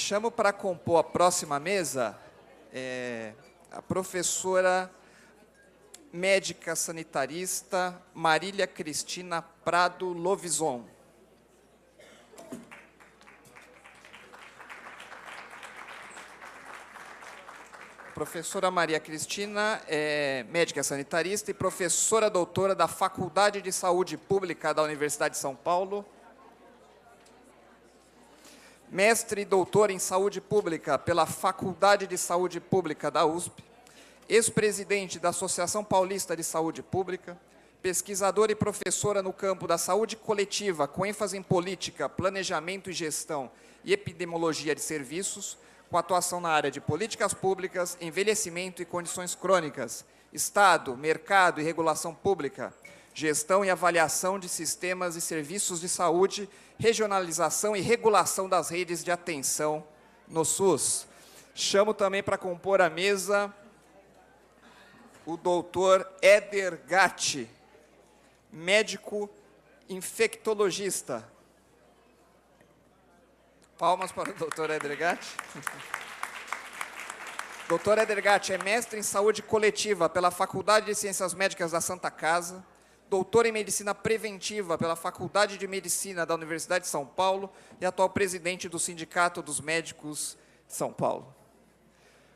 Chamo para compor a próxima mesa a professora médica sanitarista Marília Cristina Prado Lovison. Professora Maria Cristina é médica sanitarista e professora doutora da Faculdade de Saúde Pública da Universidade de São Paulo, mestre e doutora em Saúde Pública pela Faculdade de Saúde Pública da USP, ex-presidente da Associação Paulista de Saúde Pública, pesquisadora e professora no campo da saúde coletiva, com ênfase em política, planejamento e gestão e epidemiologia de serviços, com atuação na área de políticas públicas, envelhecimento e condições crônicas, Estado, mercado e regulação pública, gestão e avaliação de sistemas e serviços de saúde, regionalização e regulação das redes de atenção no SUS. Chamo também para compor a mesa o doutor Éder Gatti, médico infectologista. Palmas para o doutor Éder Gatti. Doutor Éder Gatti é mestre em saúde coletiva pela Faculdade de Ciências Médicas da Santa Casa, doutor em medicina preventiva pela Faculdade de Medicina da Universidade de São Paulo e atual presidente do Sindicato dos Médicos de São Paulo.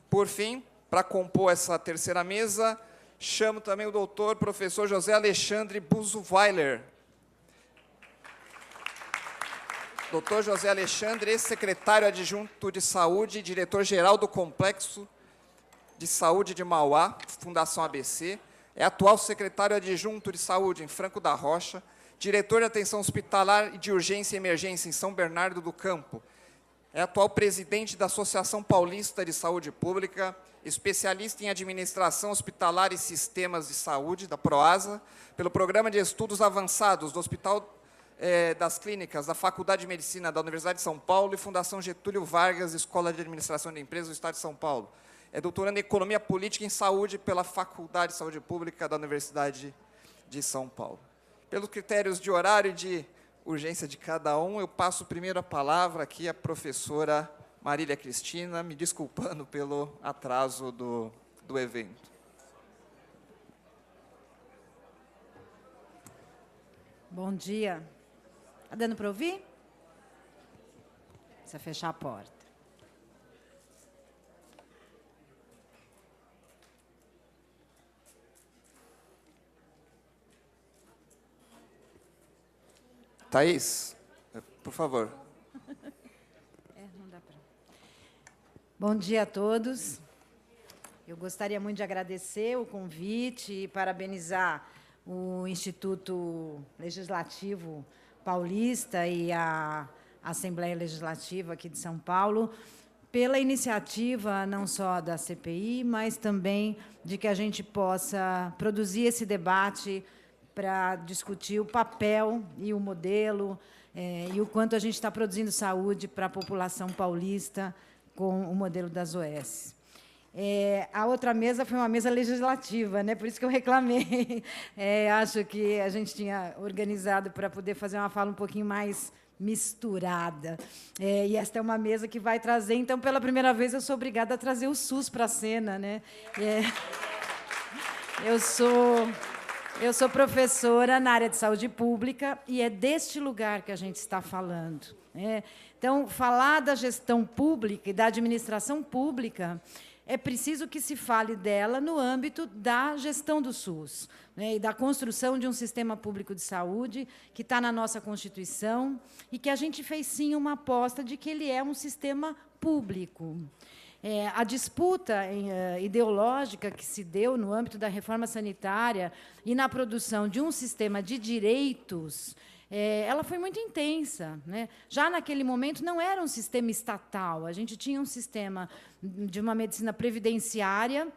Por fim, para compor essa terceira mesa, chamo também o doutor professor José Alexandre Buzuweiler. Doutor José Alexandre, ex-secretário adjunto de Saúde e diretor-geral do Complexo de Saúde de Mauá, Fundação ABC, é atual secretário adjunto de Saúde em Franco da Rocha, diretor de Atenção Hospitalar e de Urgência e Emergência em São Bernardo do Campo, é atual presidente da Associação Paulista de Saúde Pública, especialista em Administração Hospitalar e Sistemas de Saúde, da PROASA, pelo Programa de Estudos Avançados do Hospital das Clínicas da Faculdade de Medicina da Universidade de São Paulo e Fundação Getúlio Vargas, Escola de Administração de Empresas do Estado de São Paulo. É doutorando em Economia Política e em Saúde pela Faculdade de Saúde Pública da Universidade de São Paulo. Pelos critérios de horário e de urgência de cada um, eu passo primeiro a palavra aqui à professora Marília Cristina, me desculpando pelo atraso do evento. Bom dia. Está dando para ouvir? Precisa fechar a porta. Thaís, por favor. Não dá para. Bom dia a todos. Eu gostaria muito de agradecer o convite e parabenizar o Instituto Legislativo Paulista e a Assembleia Legislativa aqui de São Paulo pela iniciativa não só da CPI, mas também de que a gente possa produzir esse debate para discutir o papel e o modelo e o quanto a gente está produzindo saúde para a população paulista com o modelo das OS. A outra mesa foi uma mesa legislativa, né? Por isso que eu reclamei. Acho que a gente tinha organizado para poder fazer uma fala um pouquinho mais misturada. E esta é uma mesa que vai trazer, então, pela primeira vez, eu sou obrigada a trazer o SUS para a cena, né? Eu sou professora na área de saúde pública e é deste lugar que a gente está falando, né? Então, falar da gestão pública e da administração pública é preciso que se fale dela no âmbito da gestão do SUS, né, e da construção de um sistema público de saúde que está na nossa Constituição e que a gente fez, sim, uma aposta de que ele é um sistema público. A disputa ideológica que se deu no âmbito da reforma sanitária e na produção de um sistema de direitos, ela foi muito intensa, né? Já naquele momento não era um sistema estatal, a gente tinha um sistema de uma medicina previdenciária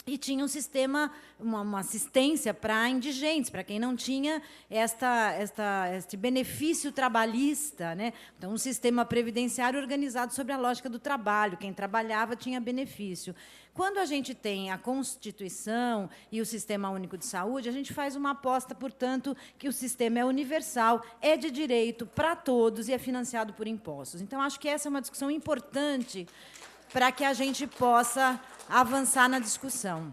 e tinha um sistema, uma assistência para indigentes, para quem não tinha este benefício trabalhista, né? Então, um sistema previdenciário organizado sobre a lógica do trabalho. Quem trabalhava tinha benefício. Quando a gente tem a Constituição e o Sistema Único de Saúde, a gente faz uma aposta, portanto, que o sistema é universal, é de direito para todos e é financiado por impostos. Então, acho que essa é uma discussão importante para que a gente possa avançar na discussão.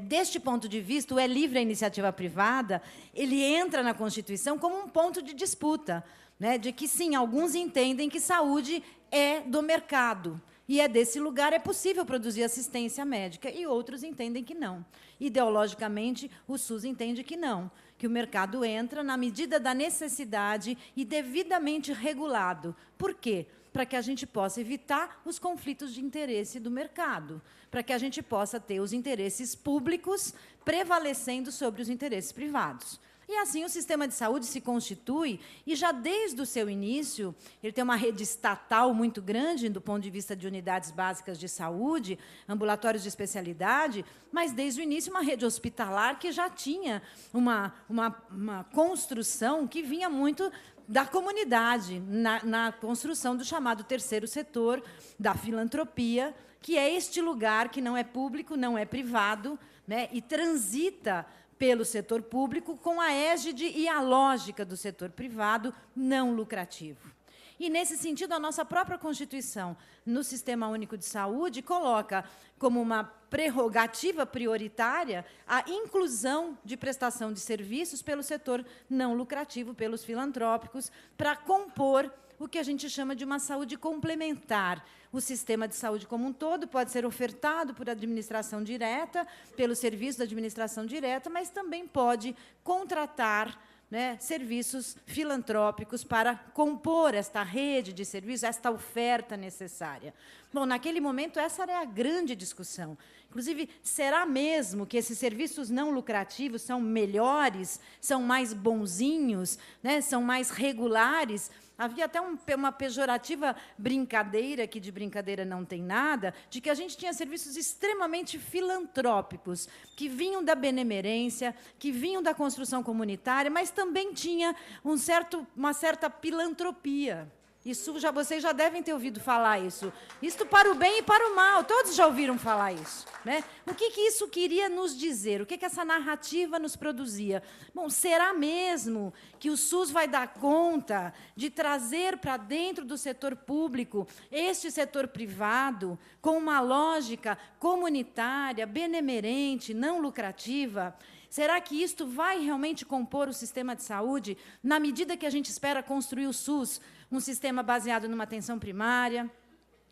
Deste ponto de vista, o é livre a iniciativa privada, ele entra na Constituição como um ponto de disputa, né, de que, sim, alguns entendem que saúde é do mercado, e desse lugar é possível produzir assistência médica, e outros entendem que não. Ideologicamente, o SUS entende que não, que o mercado entra na medida da necessidade e devidamente regulado. Por quê? Para que a gente possa evitar os conflitos de interesse do mercado, para que a gente possa ter os interesses públicos prevalecendo sobre os interesses privados. E, assim, o sistema de saúde se constitui, e já desde o seu início, ele tem uma rede estatal muito grande, do ponto de vista de unidades básicas de saúde, ambulatórios de especialidade, mas, desde o início, uma rede hospitalar que já tinha uma construção que vinha muito da comunidade, na construção do chamado terceiro setor, da filantropia, que é este lugar que não é público, não é privado, né, e transita pelo setor público com a égide e a lógica do setor privado não lucrativo. E, nesse sentido, a nossa própria Constituição, no Sistema Único de Saúde, coloca como uma prerrogativa prioritária a inclusão de prestação de serviços pelo setor não lucrativo, pelos filantrópicos, para compor o que a gente chama de uma saúde complementar. O sistema de saúde como um todo pode ser ofertado por administração direta, pelo serviço da administração direta, mas também pode contratar, né, serviços filantrópicos para compor esta rede de serviços, esta oferta necessária. Bom, naquele momento, essa era a grande discussão. Inclusive, será mesmo que esses serviços não lucrativos são melhores, são mais bonzinhos, né, são mais regulares? Havia até uma pejorativa brincadeira, que de brincadeira não tem nada, de que a gente tinha serviços extremamente filantrópicos, que vinham da benemerência, que vinham da construção comunitária, mas também tinha uma certa pilantropia. Isso vocês já devem ter ouvido falar isso. Isto para o bem e para o mal, todos já ouviram falar isso, né? O que isso queria nos dizer? O que essa narrativa nos produzia? Bom, será mesmo que o SUS vai dar conta de trazer para dentro do setor público este setor privado com uma lógica comunitária, benemerente, não lucrativa? Será que isto vai realmente compor o sistema de saúde na medida que a gente espera construir o SUS, um sistema baseado numa atenção primária,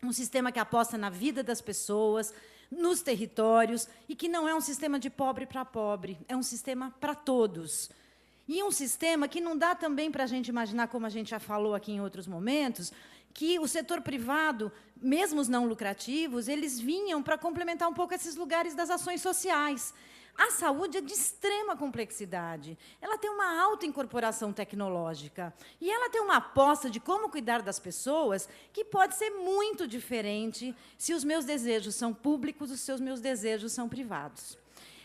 um sistema que aposta na vida das pessoas, nos territórios, e que não é um sistema de pobre para pobre, é um sistema para todos. E um sistema que não dá também para a gente imaginar, como a gente já falou aqui em outros momentos, que o setor privado, mesmo os não lucrativos, eles vinham para complementar um pouco esses lugares das ações sociais. A saúde é de extrema complexidade. Ela tem uma alta incorporação tecnológica. E ela tem uma aposta de como cuidar das pessoas que pode ser muito diferente se os meus desejos são públicos, os meus desejos são privados.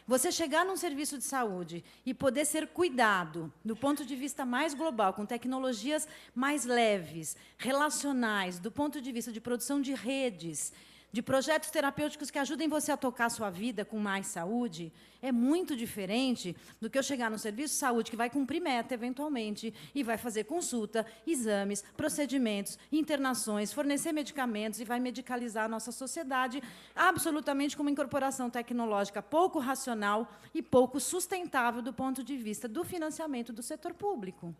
Você chegar num serviço de saúde e poder ser cuidado, do ponto de vista mais global, com tecnologias mais leves, relacionais, do ponto de vista de produção de redes, de projetos terapêuticos que ajudem você a tocar a sua vida com mais saúde, é muito diferente do que eu chegar no serviço de saúde que vai cumprir meta, eventualmente, e vai fazer consulta, exames, procedimentos, internações, fornecer medicamentos e vai medicalizar a nossa sociedade absolutamente com uma incorporação tecnológica pouco racional e pouco sustentável do ponto de vista do financiamento do setor público.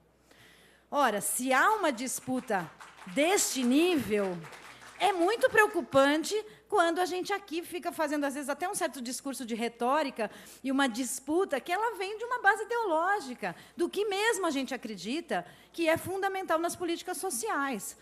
Ora, se há uma disputa deste nível, é muito preocupante quando a gente aqui fica fazendo, às vezes, até um certo discurso de retórica e uma disputa que ela vem de uma base ideológica, do que mesmo a gente acredita que é fundamental nas políticas sociais.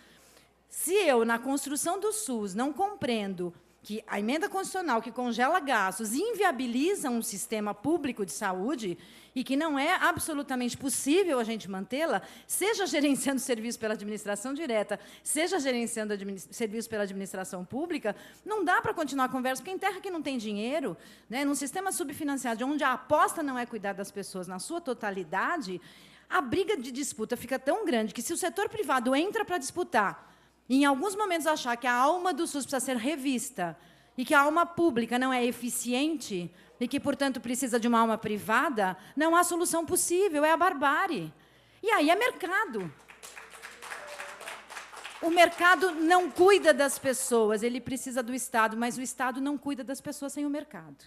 Se eu, na construção do SUS, não compreendo que a emenda constitucional que congela gastos inviabiliza um sistema público de saúde e que não é absolutamente possível a gente mantê-la, seja gerenciando serviço pela administração direta, seja gerenciando serviço pela administração pública, não dá para continuar a conversa, porque em terra que não tem dinheiro, né, num sistema subfinanciado, onde a aposta não é cuidar das pessoas na sua totalidade, a briga de disputa fica tão grande que, se o setor privado entra para disputar, e, em alguns momentos, achar que a alma do SUS precisa ser revista e que a alma pública não é eficiente e que, portanto, precisa de uma alma privada, não há solução possível, é a barbárie. E aí é mercado. O mercado não cuida das pessoas, ele precisa do Estado, mas o Estado não cuida das pessoas sem o mercado.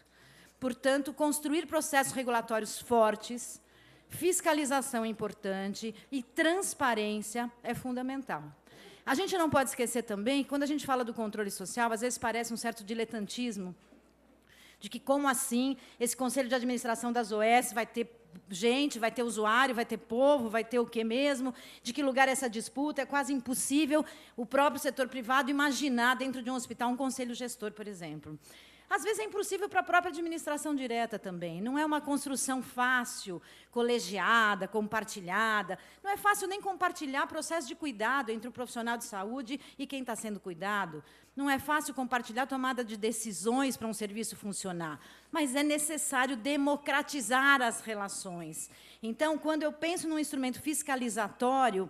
Portanto, construir processos regulatórios fortes, fiscalização é importante e transparência é fundamental. A gente não pode esquecer também que, quando a gente fala do controle social, às vezes parece um certo diletantismo, de que, como assim, esse conselho de administração das OS vai ter gente, vai ter usuário, vai ter povo, vai ter o quê mesmo, de que lugar é essa disputa, é quase impossível o próprio setor privado imaginar, dentro de um hospital, um conselho gestor, por exemplo. Às vezes é impossível para a própria administração direta também. Não é uma construção fácil, colegiada, compartilhada. Não é fácil nem compartilhar processo de cuidado entre o profissional de saúde e quem está sendo cuidado. Não é fácil compartilhar a tomada de decisões para um serviço funcionar. Mas é necessário democratizar as relações. Então, quando eu penso num instrumento fiscalizatório,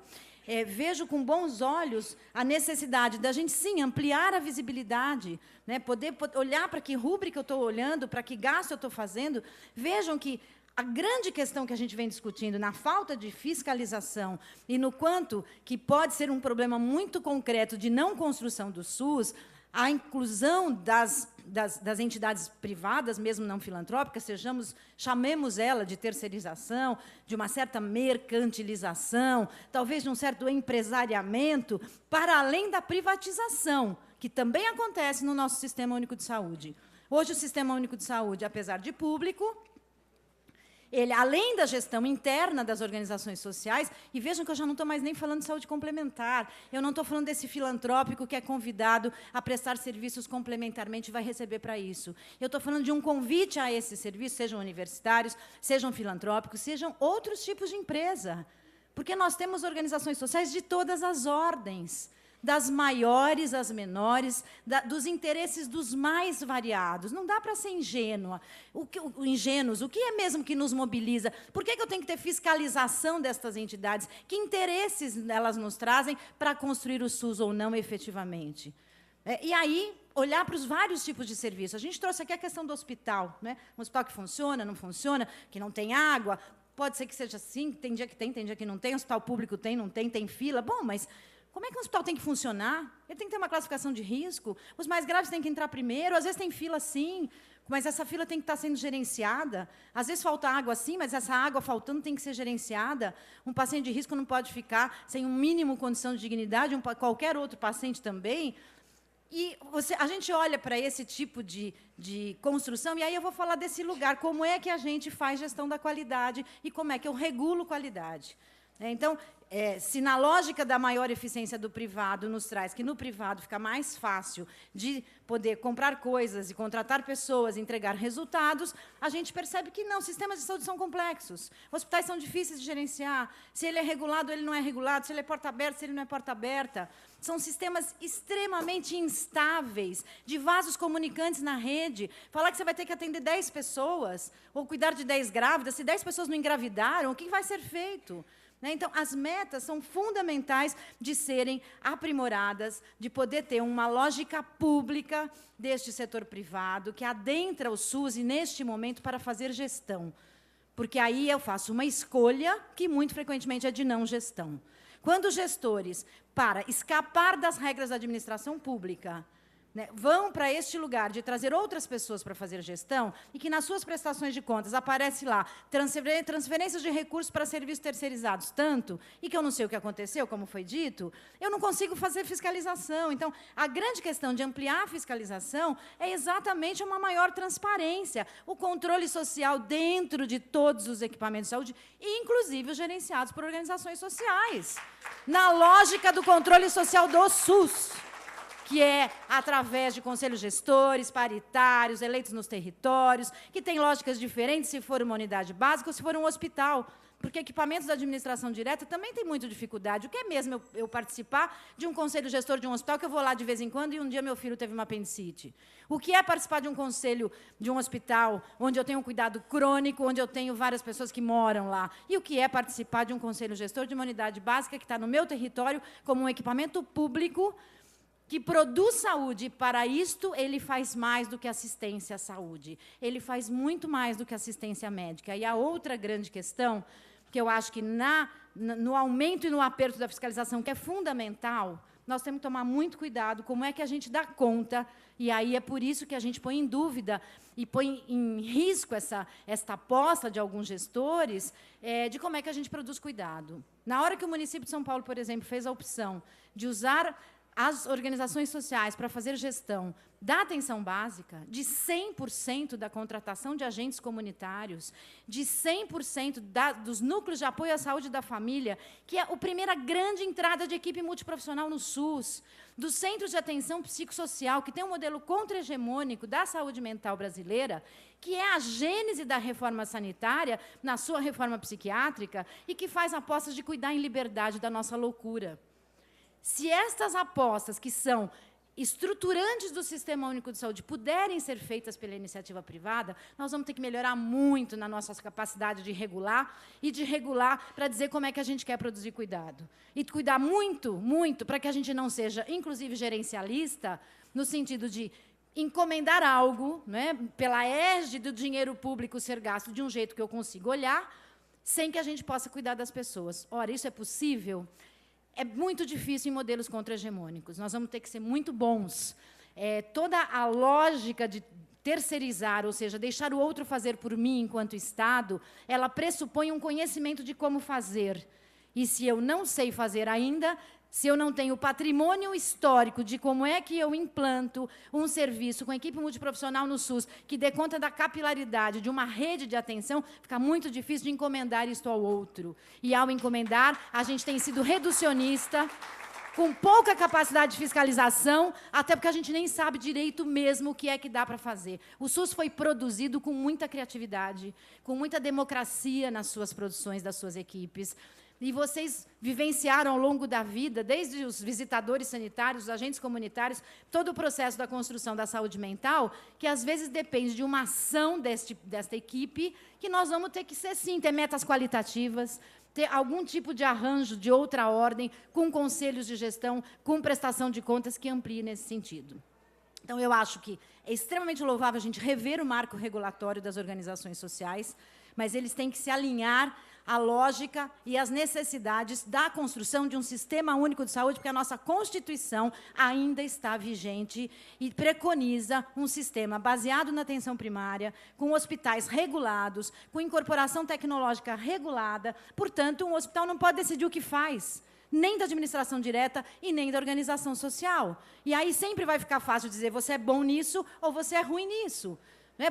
vejo com bons olhos a necessidade da gente, sim, ampliar a visibilidade, né? Poder olhar para que rúbrica eu estou olhando, para que gasto eu estou fazendo. Vejam que a grande questão que a gente vem discutindo na falta de fiscalização e no quanto que pode ser um problema muito concreto de não construção do SUS, a inclusão das entidades privadas, mesmo não filantrópicas, chamemos ela de terceirização, de uma certa mercantilização, talvez de um certo empresariamento, para além da privatização, que também acontece no nosso Sistema Único de Saúde. Hoje, o Sistema Único de Saúde, apesar de público, ele, além da gestão interna das organizações sociais, e vejam que eu já não estou mais nem falando de saúde complementar, eu não estou falando desse filantrópico que é convidado a prestar serviços complementarmente e vai receber para isso. Eu estou falando de um convite a esses serviços, sejam universitários, sejam filantrópicos, sejam outros tipos de empresa. Porque nós temos organizações sociais de todas as ordens, das maiores às menores, dos interesses dos mais variados. Não dá para ser ingênua. Ingênuos. O que é mesmo que nos mobiliza? Por que eu tenho que ter fiscalização destas entidades? Que interesses elas nos trazem para construir o SUS ou não, efetivamente? E aí, olhar para os vários tipos de serviço. A gente trouxe aqui a questão do hospital, né? Um hospital que funciona, não funciona, que não tem água. Pode ser que seja assim, tem dia que tem dia que não tem. Hospital público tem, não tem fila. Bom, mas como é que um hospital tem que funcionar? Ele tem que ter uma classificação de risco, os mais graves têm que entrar primeiro, às vezes tem fila sim, mas essa fila tem que estar sendo gerenciada. Às vezes falta água sim, mas essa água faltando tem que ser gerenciada. Um paciente de risco não pode ficar sem um mínimo condição de dignidade, qualquer outro paciente também. E a gente olha para esse tipo de construção, e aí eu vou falar desse lugar, como é que a gente faz gestão da qualidade e como é que eu regulo qualidade. Então, se na lógica da maior eficiência do privado nos traz que no privado fica mais fácil de poder comprar coisas e contratar pessoas, entregar resultados, a gente percebe que não, sistemas de saúde são complexos, hospitais são difíceis de gerenciar, se ele é regulado, ele não é regulado, se ele é porta aberta, se ele não é porta aberta. São sistemas extremamente instáveis, de vasos comunicantes na rede. Falar que você vai ter que atender 10 pessoas, ou cuidar de 10 grávidas, se 10 pessoas não engravidaram, o que vai ser feito? Então, as metas são fundamentais de serem aprimoradas, de poder ter uma lógica pública deste setor privado, que adentra o SUS, e, neste momento, para fazer gestão. Porque aí eu faço uma escolha que, muito frequentemente, é de não gestão. Quando os gestores, para escapar das regras da administração pública, vão para este lugar de trazer outras pessoas para fazer gestão, e que nas suas prestações de contas aparece lá transferências de recursos para serviços terceirizados, tanto, e que eu não sei o que aconteceu, como foi dito, eu não consigo fazer fiscalização. Então, a grande questão de ampliar a fiscalização é exatamente uma maior transparência, o controle social dentro de todos os equipamentos de saúde, inclusive os gerenciados por organizações sociais, na lógica do controle social do SUS, que é através de conselhos gestores, paritários, eleitos nos territórios, que tem lógicas diferentes se for uma unidade básica ou se for um hospital, porque equipamentos da administração direta também tem muita dificuldade. O que é mesmo eu participar de um conselho gestor de um hospital, que eu vou lá de vez em quando, e um dia meu filho teve uma apendicite? O que é participar de um conselho de um hospital, onde eu tenho um cuidado crônico, onde eu tenho várias pessoas que moram lá? E o que é participar de um conselho gestor de uma unidade básica que está no meu território, como um equipamento público, que produz saúde? Para isto, ele faz mais do que assistência à saúde. Ele faz muito mais do que assistência médica. E a outra grande questão, que eu acho que no aumento e no aperto da fiscalização, que é fundamental, nós temos que tomar muito cuidado como é que a gente dá conta, e aí é por isso que a gente põe em dúvida e põe em risco esta aposta de alguns gestores de como é que a gente produz cuidado. Na hora que o município de São Paulo, por exemplo, fez a opção de usar as organizações sociais para fazer gestão da atenção básica, de 100% da contratação de agentes comunitários, de 100% dos núcleos de apoio à saúde da família, que é a primeira grande entrada de equipe multiprofissional no SUS, dos centros de atenção psicossocial, que tem um modelo contra-hegemônico da saúde mental brasileira, que é a gênese da reforma sanitária, na sua reforma psiquiátrica, e que faz apostas de cuidar em liberdade da nossa loucura. Se estas apostas, que são estruturantes do Sistema Único de Saúde, puderem ser feitas pela iniciativa privada, nós vamos ter que melhorar muito na nossa capacidade de regular e de regular para dizer como é que a gente quer produzir cuidado. E cuidar muito, muito, para que a gente não seja, inclusive, gerencialista, no sentido de encomendar algo, né, pela égide do dinheiro público ser gasto de um jeito que eu consiga olhar, sem que a gente possa cuidar das pessoas. Ora, isso é possível? É muito difícil em modelos contra-hegemônicos. Nós vamos ter que ser muito bons. Toda a lógica de terceirizar, ou seja, deixar o outro fazer por mim enquanto Estado, ela pressupõe um conhecimento de como fazer. E se eu não sei fazer ainda, se eu não tenho patrimônio histórico de como é que eu implanto um serviço com equipe multiprofissional no SUS, que dê conta da capilaridade de uma rede de atenção, fica muito difícil de encomendar isto ao outro. E, ao encomendar, a gente tem sido reducionista, com pouca capacidade de fiscalização, até porque a gente nem sabe direito mesmo o que é que dá para fazer. O SUS foi produzido com muita criatividade, com muita democracia nas suas produções, das suas equipes. E vocês vivenciaram ao longo da vida, desde os visitadores sanitários, os agentes comunitários, todo o processo da construção da saúde mental, que às vezes depende de uma ação desta equipe, que nós vamos ter que ser, sim, ter metas qualitativas, ter algum tipo de arranjo de outra ordem, com conselhos de gestão, com prestação de contas que amplie nesse sentido. Então, eu acho que é extremamente louvável a gente rever o marco regulatório das organizações sociais, mas eles têm que se alinhar à lógica e às necessidades da construção de um sistema único de saúde, porque a nossa Constituição ainda está vigente e preconiza um sistema baseado na atenção primária, com hospitais regulados, com incorporação tecnológica regulada. Portanto, um hospital não pode decidir o que faz, nem da administração direta e nem da organização social. E aí sempre vai ficar fácil dizer você é bom nisso ou você é ruim nisso.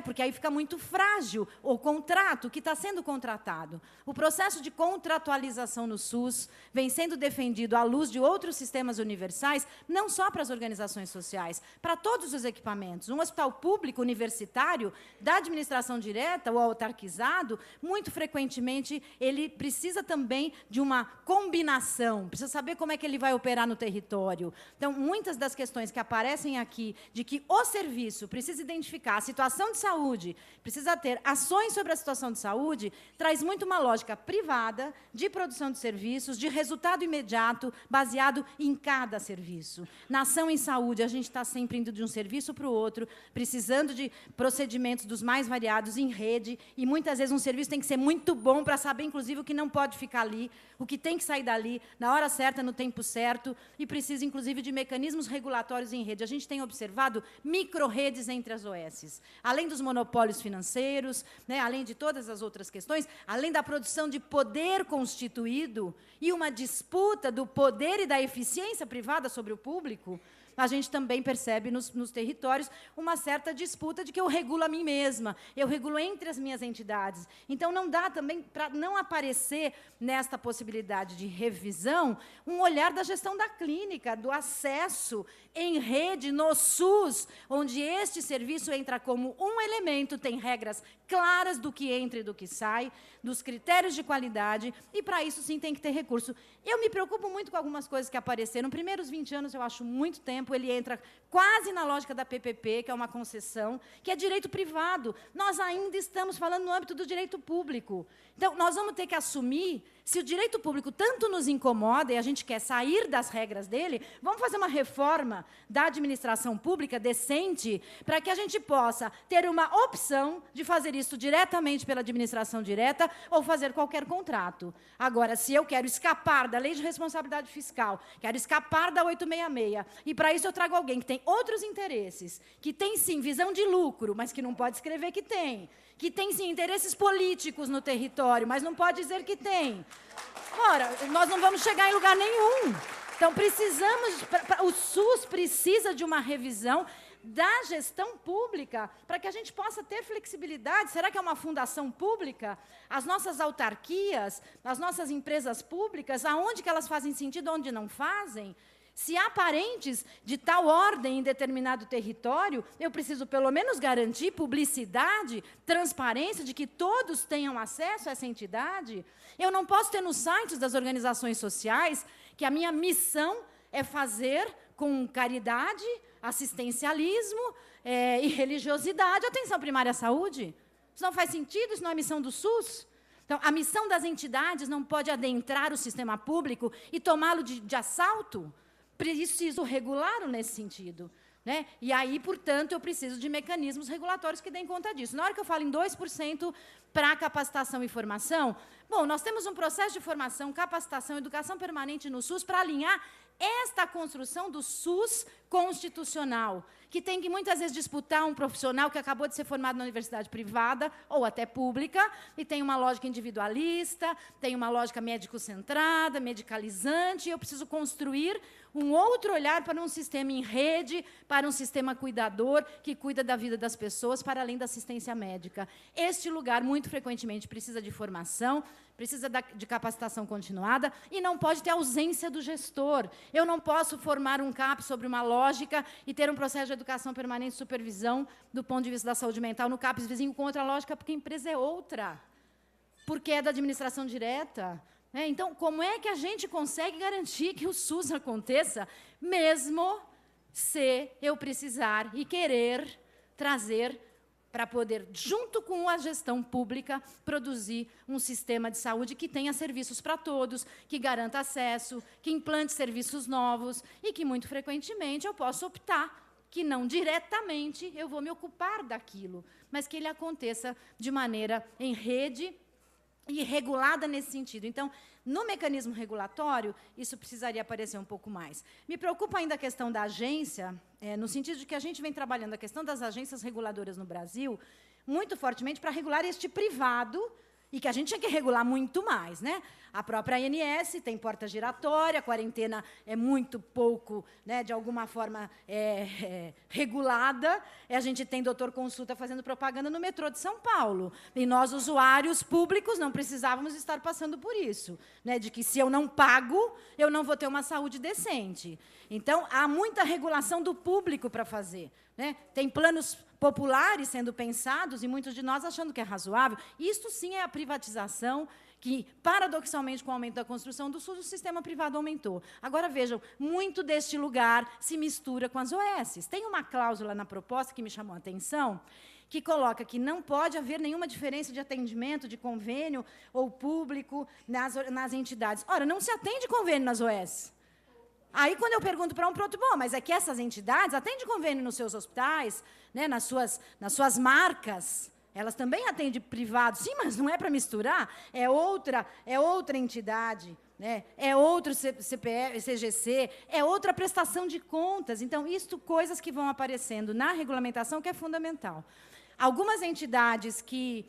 Porque aí fica muito frágil o contrato que está sendo contratado. O processo de contratualização no SUS vem sendo defendido à luz de outros sistemas universais, não só para as organizações sociais, para todos os equipamentos. Um hospital público universitário, da administração direta ou autarquizado, muito frequentemente, ele precisa também de uma combinação, precisa saber como é que ele vai operar no território. Então, muitas das questões que aparecem aqui, de que o serviço precisa identificar a situação de saúde, precisa ter ações sobre a situação de saúde, traz muito uma lógica privada de produção de serviços, de resultado imediato, baseado em cada serviço. Na ação em saúde, a gente está sempre indo de um serviço para o outro, precisando de procedimentos dos mais variados em rede, e muitas vezes um serviço tem que ser muito bom para saber, inclusive, o que não pode ficar ali, o que tem que sair dali, na hora certa, no tempo certo, e precisa, inclusive, de mecanismos regulatórios em rede. A gente tem observado micro-redes entre as OSs. Além dos monopólios financeiros, além de todas as outras questões, além da produção de poder constituído e uma disputa do poder e da eficiência privada sobre o público, a gente também percebe nos territórios uma certa disputa de que eu regulo a mim mesma, eu regulo entre as minhas entidades. Então, não dá também para não aparecer nesta possibilidade de revisão um olhar da gestão da clínica, do acesso em rede, no SUS, onde este serviço entra como um elemento, tem regras claras do que entra e do que sai, dos critérios de qualidade, e, para isso, sim, tem que ter recurso. Eu me preocupo muito com algumas coisas que apareceram. Nos primeiros 20 anos, eu acho muito tempo, ele entra quase na lógica da PPP, que é uma concessão, que é direito privado. Nós ainda estamos falando no âmbito do direito público. Então, nós vamos ter que assumir, se o direito público tanto nos incomoda e a gente quer sair das regras dele, vamos fazer uma reforma da administração pública decente para que a gente possa ter uma opção de fazer isso diretamente pela administração direta ou fazer qualquer contrato. Agora, se eu quero escapar da lei de responsabilidade fiscal, quero escapar da 866, e para isso eu trago alguém que tem outros interesses, que tem, sim, visão de lucro, mas que não pode escrever que tem sim, interesses políticos no território, mas não pode dizer que tem. Ora, nós não vamos chegar em lugar nenhum. Então, o SUS precisa de uma revisão da gestão pública para que a gente possa ter flexibilidade. Será que é uma fundação pública? As nossas autarquias, as nossas empresas públicas, aonde que elas fazem sentido, onde não fazem? Se há parentes de tal ordem em determinado território, eu preciso, pelo menos, garantir publicidade, transparência, de que todos tenham acesso a essa entidade. Eu não posso ter nos sites das organizações sociais que a minha missão é fazer com caridade, assistencialismo e religiosidade atenção primária à saúde. Isso não faz sentido, isso não é missão do SUS. Então, a missão das entidades não pode adentrar o sistema público e tomá-lo de assalto. Preciso regulá-lo nesse sentido. Né? E aí, portanto, eu preciso de mecanismos regulatórios que deem conta disso. Na hora que eu falo em 2% para capacitação e formação, bom, nós temos um processo de formação, capacitação, educação permanente no SUS para alinhar esta construção do SUS constitucional, que tem que, muitas vezes, disputar um profissional que acabou de ser formado na universidade privada ou até pública, e tem uma lógica individualista, tem uma lógica médico-centrada, medicalizante, e eu preciso construir um outro olhar para um sistema em rede, para um sistema cuidador, que cuida da vida das pessoas, para além da assistência médica. Este lugar, muito frequentemente, precisa de formação, precisa de capacitação continuada, e não pode ter ausência do gestor. Eu não posso formar um CAP sobre uma lógica e ter um processo de educação permanente e supervisão do ponto de vista da saúde mental no CAPES vizinho com outra lógica, porque a empresa é outra, porque é da administração direta. Então, como é que a gente consegue garantir que o SUS aconteça, mesmo se eu precisar e querer trazer para poder, junto com a gestão pública, produzir um sistema de saúde que tenha serviços para todos, que garanta acesso, que implante serviços novos e que, muito frequentemente, eu posso optar que não diretamente eu vou me ocupar daquilo, mas que ele aconteça de maneira em rede e regulada nesse sentido. Então, no mecanismo regulatório, isso precisaria aparecer um pouco mais. Me preocupa ainda a questão da agência, no sentido de que a gente vem trabalhando a questão das agências reguladoras no Brasil muito fortemente para regular este privado, e que a gente tinha que regular muito mais. Né? A própria ANS tem porta giratória, a quarentena é muito pouco, né, de alguma forma, regulada. A gente tem doutor consulta fazendo propaganda no metrô de São Paulo. E nós, usuários públicos, não precisávamos estar passando por isso. Né, de que, se eu não pago, eu não vou ter uma saúde decente. Então, há muita regulação do público para fazer. Né? Tem planos populares sendo pensados, e muitos de nós achando que é razoável. Isto, sim, é a privatização, que, paradoxalmente, com o aumento da construção do SUS, o sistema privado aumentou. Agora, vejam, muito deste lugar se mistura com as OS. Tem uma cláusula na proposta que me chamou a atenção, que coloca que não pode haver nenhuma diferença de atendimento, de convênio ou público nas entidades. Ora, não se atende convênio nas OS. Aí, quando eu pergunto para um para outro, bom, mas é que essas entidades atendem convênio nos seus hospitais, né, nas suas marcas, elas também atendem privado. Sim, mas não é para misturar, é outra entidade, né, é outro CPF, CGC, é outra prestação de contas. Então, isto, coisas que vão aparecendo na regulamentação, que é fundamental. Algumas entidades que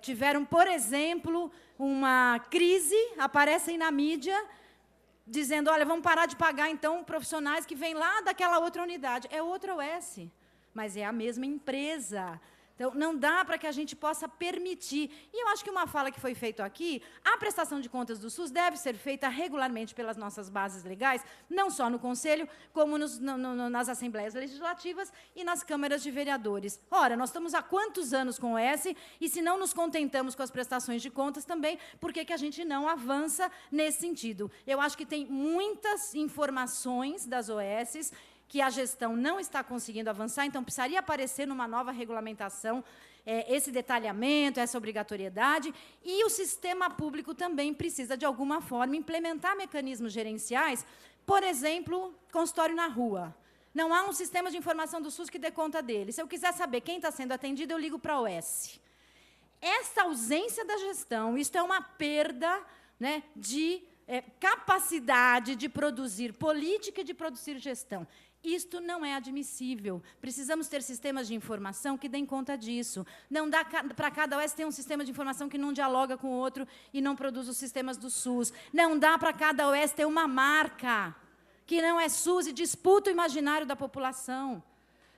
tiveram, por exemplo, uma crise, aparecem na mídia, dizendo, olha, vamos parar de pagar, então, profissionais que vêm lá daquela outra unidade. É outra OS, mas é a mesma empresa. Então, não dá para que a gente possa permitir. E eu acho que uma fala que foi feita aqui, a prestação de contas do SUS deve ser feita regularmente pelas nossas bases legais, não só no Conselho, como nas Assembleias Legislativas e nas câmaras de vereadores. Ora, nós estamos há quantos anos com o OS, e se não nos contentamos com as prestações de contas também, por que a gente não avança nesse sentido? Eu acho que tem muitas informações das OSs que a gestão não está conseguindo avançar, então precisaria aparecer numa nova regulamentação esse detalhamento, essa obrigatoriedade, e o sistema público também precisa, de alguma forma, implementar mecanismos gerenciais, por exemplo, consultório na rua. Não há um sistema de informação do SUS que dê conta dele. Se eu quiser saber quem está sendo atendido, eu ligo para a OS. Essa ausência da gestão, isto é uma perda, né, de capacidade de produzir política e de produzir gestão. Isto não é admissível. Precisamos ter sistemas de informação que deem conta disso. Não dá para cada OS ter um sistema de informação que não dialoga com o outro e não produz os sistemas do SUS. Não dá para cada OS ter uma marca que não é SUS e disputa o imaginário da população.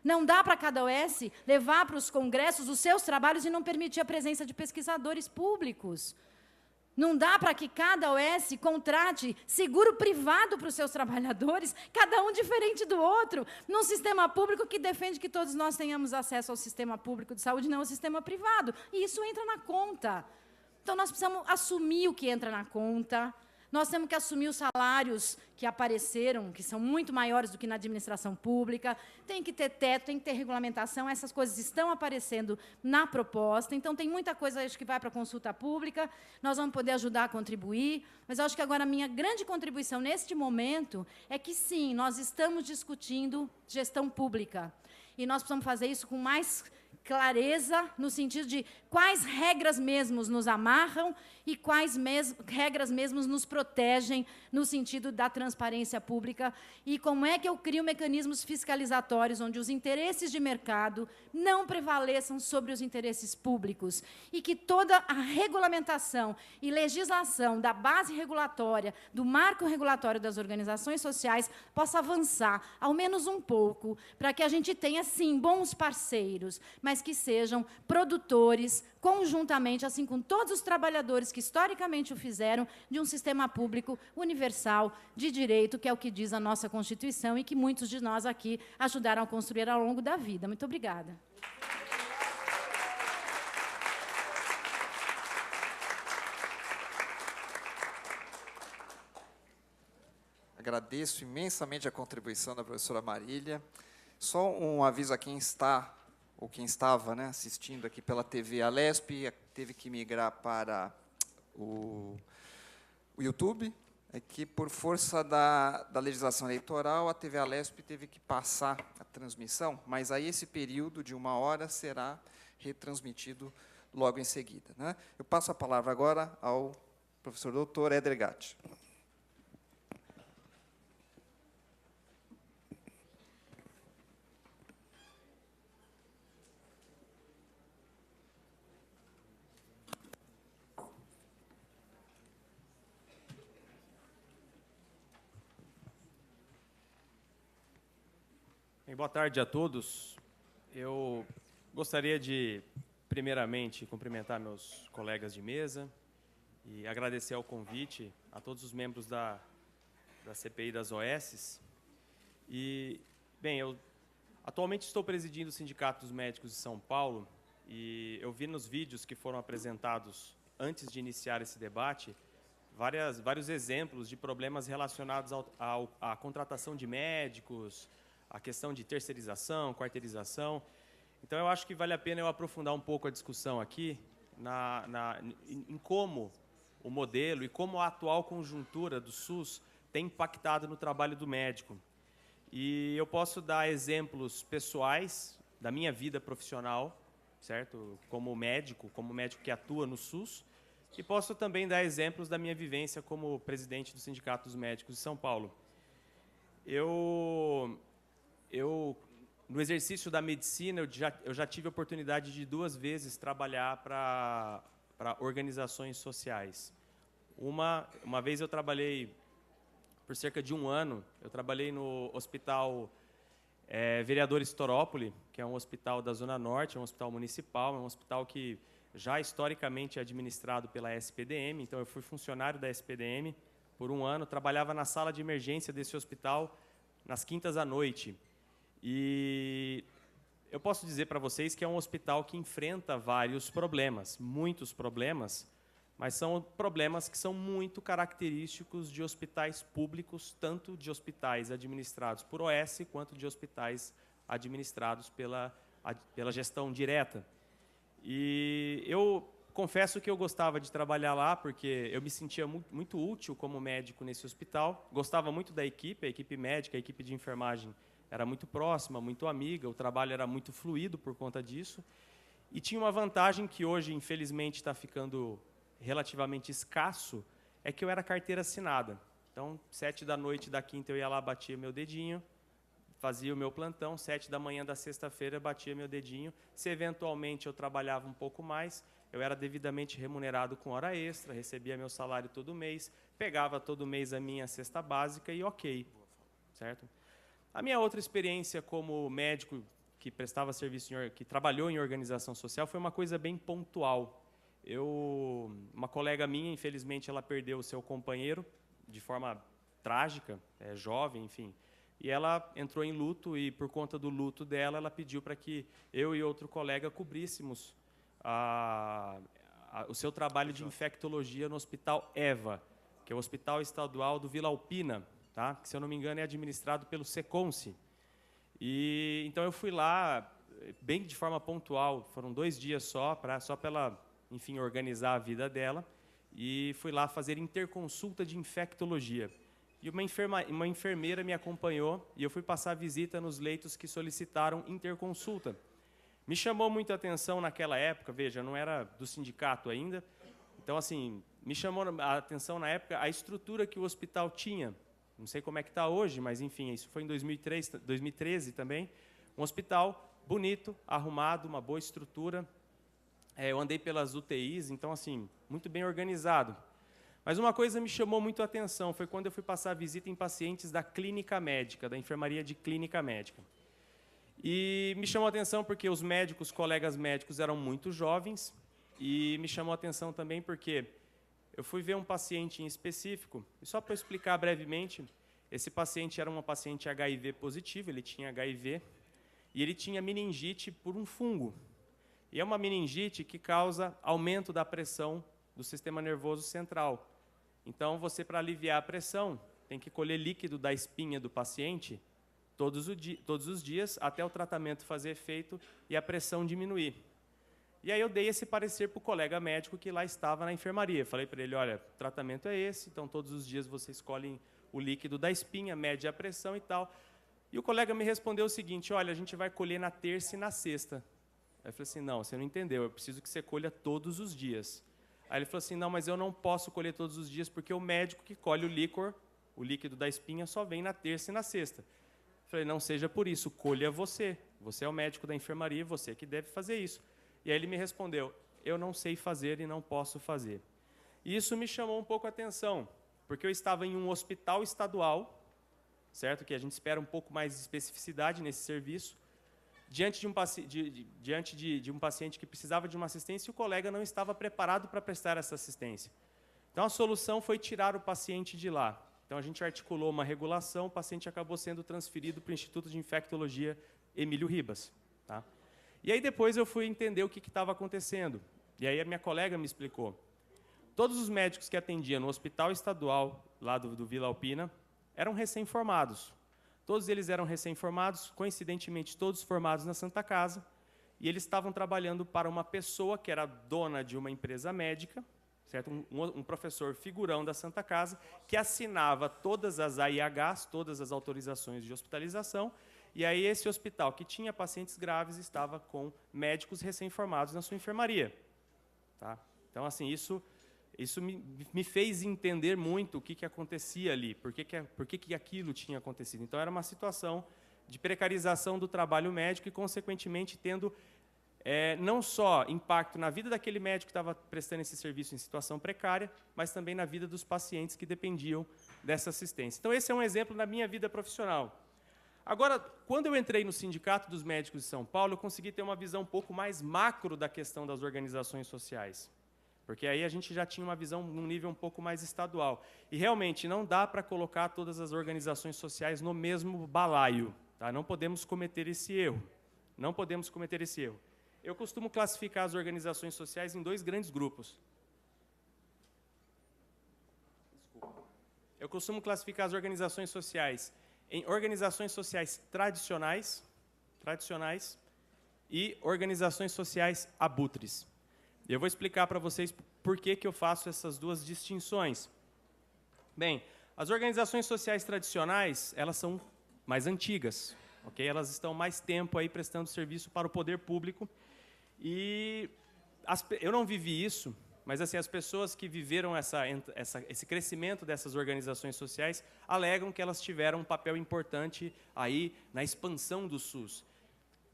Não dá para cada OS levar para os congressos os seus trabalhos e não permitir a presença de pesquisadores públicos. Não dá para que cada OS contrate seguro privado para os seus trabalhadores, cada um diferente do outro, num sistema público que defende que todos nós tenhamos acesso ao sistema público de saúde, não ao sistema privado. E isso entra na conta. Então, nós precisamos assumir o que entra na conta. Nós temos que assumir os salários que apareceram, que são muito maiores do que na administração pública. Tem que ter teto, tem que ter regulamentação. Essas coisas estão aparecendo na proposta. Então, tem muita coisa acho que vai para a consulta pública. Nós vamos poder ajudar a contribuir. Mas eu acho que agora a minha grande contribuição neste momento é que, sim, nós estamos discutindo gestão pública. E nós precisamos fazer isso com mais clareza, no sentido de quais regras mesmos nos amarram e quais regras mesmos nos protegem, no sentido da transparência pública, e como é que eu crio mecanismos fiscalizatórios onde os interesses de mercado não prevaleçam sobre os interesses públicos, e que toda a regulamentação e legislação da base regulatória, do marco regulatório das organizações sociais, possa avançar, ao menos um pouco, para que a gente tenha, sim, bons parceiros, mas que sejam produtores, conjuntamente, assim com todos os trabalhadores que historicamente o fizeram, de um sistema público universal de direito, que é o que diz a nossa Constituição e que muitos de nós aqui ajudaram a construir ao longo da vida. Muito obrigada. Agradeço imensamente a contribuição da professora Marília. Só um aviso a quem está, ou quem estava, né, assistindo aqui pela TV Alesp, teve que migrar para o YouTube, é que, por força da legislação eleitoral, a TV Alesp teve que passar a transmissão, mas aí esse período de 1 hora será retransmitido logo em seguida, né? Eu passo a palavra agora ao professor doutor Éder Gatti. Boa tarde a todos. Eu gostaria de, primeiramente, cumprimentar meus colegas de mesa e agradecer ao convite a todos os membros da CPI das OSs. E, bem, eu atualmente estou presidindo o Sindicato dos Médicos de São Paulo e eu vi nos vídeos que foram apresentados antes de iniciar esse debate vários exemplos de problemas relacionados à contratação de médicos, a questão de terceirização, quarteirização. Então, eu acho que vale a pena eu aprofundar um pouco a discussão aqui em como o modelo e como a atual conjuntura do SUS tem impactado no trabalho do médico. E eu posso dar exemplos pessoais da minha vida profissional, certo? Como médico que atua no SUS, e posso também dar exemplos da minha vivência como presidente do Sindicato dos Médicos de São Paulo. No exercício da medicina, eu já tive a oportunidade de 2 vezes trabalhar para organizações sociais. Uma vez eu trabalhei por cerca de 1 ano. Eu trabalhei no Hospital Vereador Storópoli, que é um hospital da Zona Norte, é um hospital municipal, é um hospital que já historicamente é administrado pela SPDM, então eu fui funcionário da SPDM por 1 ano, trabalhava na sala de emergência desse hospital nas quintas à noite. E eu posso dizer para vocês que é um hospital que enfrenta vários problemas, muitos problemas, mas são problemas que são muito característicos de hospitais públicos, tanto de hospitais administrados por OS, quanto de hospitais administrados pela gestão direta. E eu confesso que eu gostava de trabalhar lá, porque eu me sentia muito útil como médico nesse hospital, gostava muito da equipe, a equipe médica, a equipe de enfermagem era muito próxima, muito amiga, o trabalho era muito fluido por conta disso, e tinha uma vantagem que hoje, infelizmente, está ficando relativamente escasso, é que eu era carteira assinada. Então, 7 da noite da quinta eu ia lá, batia meu dedinho, fazia o meu plantão, 7 da manhã da sexta-feira batia meu dedinho. Se eventualmente eu trabalhava um pouco mais, eu era devidamente remunerado com hora extra, recebia meu salário todo mês, pegava todo mês a minha cesta básica e ok, certo? A minha outra experiência como médico que prestava serviço, que trabalhou em organização social, foi uma coisa bem pontual. Uma colega minha, infelizmente, ela perdeu o seu companheiro de forma trágica, jovem, enfim. E ela entrou em luto e, por conta do luto dela, ela pediu para que eu e outro colega cobríssemos o seu trabalho de infectologia no Hospital EVA, que é o Hospital Estadual do Vila Alpina, tá? Que, se eu não me engano, é administrado pelo Seconce. E então eu fui lá, bem de forma pontual, foram 2 dias só para ela, enfim, organizar a vida dela, e fui lá fazer interconsulta de infectologia. E uma enfermeira me acompanhou e eu fui passar visita nos leitos que solicitaram interconsulta. Me chamou muito a atenção naquela época, veja, eu não era do sindicato ainda, então, assim, me chamou a atenção na época a estrutura que o hospital tinha. Não sei como é que está hoje, mas, enfim, isso foi em 2013 também. Um hospital bonito, arrumado, uma boa estrutura. Eu andei pelas UTIs, então, assim, muito bem organizado. Mas uma coisa me chamou muito a atenção, foi quando eu fui passar visita em pacientes da clínica médica, da enfermaria de clínica médica. E me chamou a atenção porque os médicos, colegas médicos, eram muito jovens, e me chamou a atenção também porque eu fui ver um paciente em específico, e só para explicar brevemente, esse paciente era um paciente HIV positivo, ele tinha HIV, e ele tinha meningite por um fungo. E é uma meningite que causa aumento da pressão do sistema nervoso central. Então, você, para aliviar a pressão, tem que colher líquido da espinha do paciente todos os dias, até o tratamento fazer efeito e a pressão diminuir. E aí eu dei esse parecer para o colega médico que lá estava na enfermaria. Falei para ele, olha, o tratamento é esse, então todos os dias você escolhe o líquido da espinha, mede a pressão e tal. E o colega me respondeu o seguinte, olha, a gente vai colher na terça e na sexta. Aí eu falei assim, não, você não entendeu, eu preciso que você colha todos os dias. Aí ele falou assim, não, mas eu não posso colher todos os dias porque o médico que colhe o líquido da espinha, só vem na terça e na sexta. Eu falei, não seja por isso, colha você. Você é o médico da enfermaria, você que deve fazer isso. E aí ele me respondeu, eu não sei fazer e não posso fazer. E isso me chamou um pouco a atenção, porque eu estava em um hospital estadual, certo? Que a gente espera um pouco mais de especificidade nesse serviço, diante de um paciente que precisava de uma assistência e o colega não estava preparado para prestar essa assistência. Então, a solução foi tirar o paciente de lá. Então, a gente articulou uma regulação, o paciente acabou sendo transferido para o Instituto de Infectologia Emílio Ribas. Tá? E aí, depois, eu fui entender o que estava acontecendo. E aí, a minha colega me explicou. Todos os médicos que atendiam no hospital estadual, lá do Vila Alpina, eram recém-formados. Todos eles eram recém-formados, coincidentemente todos formados na Santa Casa, e eles estavam trabalhando para uma pessoa que era dona de uma empresa médica, certo? Um professor figurão da Santa Casa, que assinava todas as AIHs, todas as autorizações de hospitalização, e aí esse hospital que tinha pacientes graves estava com médicos recém-formados na sua enfermaria. Tá? Então, assim, isso me fez entender muito o que acontecia ali, por que aquilo tinha acontecido. Então, era uma situação de precarização do trabalho médico e, consequentemente, tendo não só impacto na vida daquele médico que estava prestando esse serviço em situação precária, mas também na vida dos pacientes que dependiam dessa assistência. Então, esse é um exemplo na minha vida profissional. Agora, quando eu entrei no Sindicato dos Médicos de São Paulo, eu consegui ter uma visão um pouco mais macro da questão das organizações sociais. Porque aí a gente já tinha uma visão num nível um pouco mais estadual. E, realmente, não dá para colocar todas as organizações sociais no mesmo balaio. Tá? Não podemos cometer esse erro. Não podemos cometer esse erro. Eu costumo classificar as organizações sociais em 2 grandes grupos. Eu costumo classificar as organizações sociais em organizações sociais tradicionais e organizações sociais abutres. E eu vou explicar para vocês por que eu faço essas 2 distinções. Bem, as organizações sociais tradicionais, elas são mais antigas, ok? Elas estão mais tempo aí prestando serviço para o poder público. E eu não vivi isso, mas assim, as pessoas que viveram esse crescimento dessas organizações sociais alegam que elas tiveram um papel importante aí na expansão do SUS.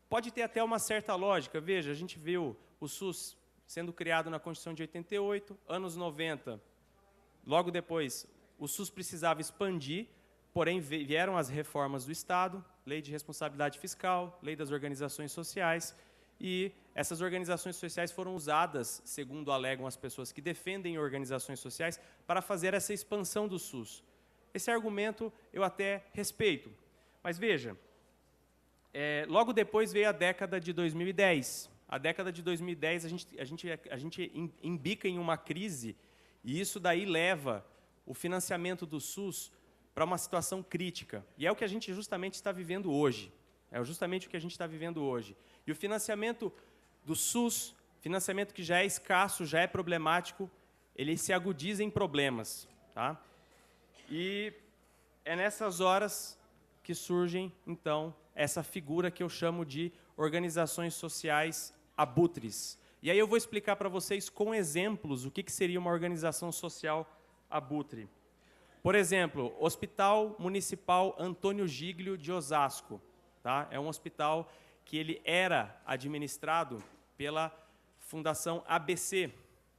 Pode ter até uma certa lógica. Veja, a gente viu o SUS sendo criado na Constituição de 88, anos 90, logo depois, o SUS precisava expandir, porém vieram as reformas do Estado, Lei de Responsabilidade Fiscal, Lei das Organizações Sociais, e essas organizações sociais foram usadas, segundo alegam as pessoas que defendem organizações sociais, para fazer essa expansão do SUS. Esse argumento eu até respeito. Mas veja, logo depois veio a década de 2010. A década de 2010 a gente embica em uma crise, e isso daí leva o financiamento do SUS para uma situação crítica. E é o que a gente justamente está vivendo hoje. É justamente o que a gente está vivendo hoje. E o financiamento do SUS, financiamento que já é escasso, já é problemático, ele se agudiza em problemas. Tá? E é nessas horas que surgem, então, essa figura que eu chamo de organizações sociais abutres. E aí eu vou explicar para vocês com exemplos o que seria uma organização social abutre. Por exemplo, Hospital Municipal Antônio Giglio de Osasco. Tá? É um hospital que ele era administrado pela Fundação ABC,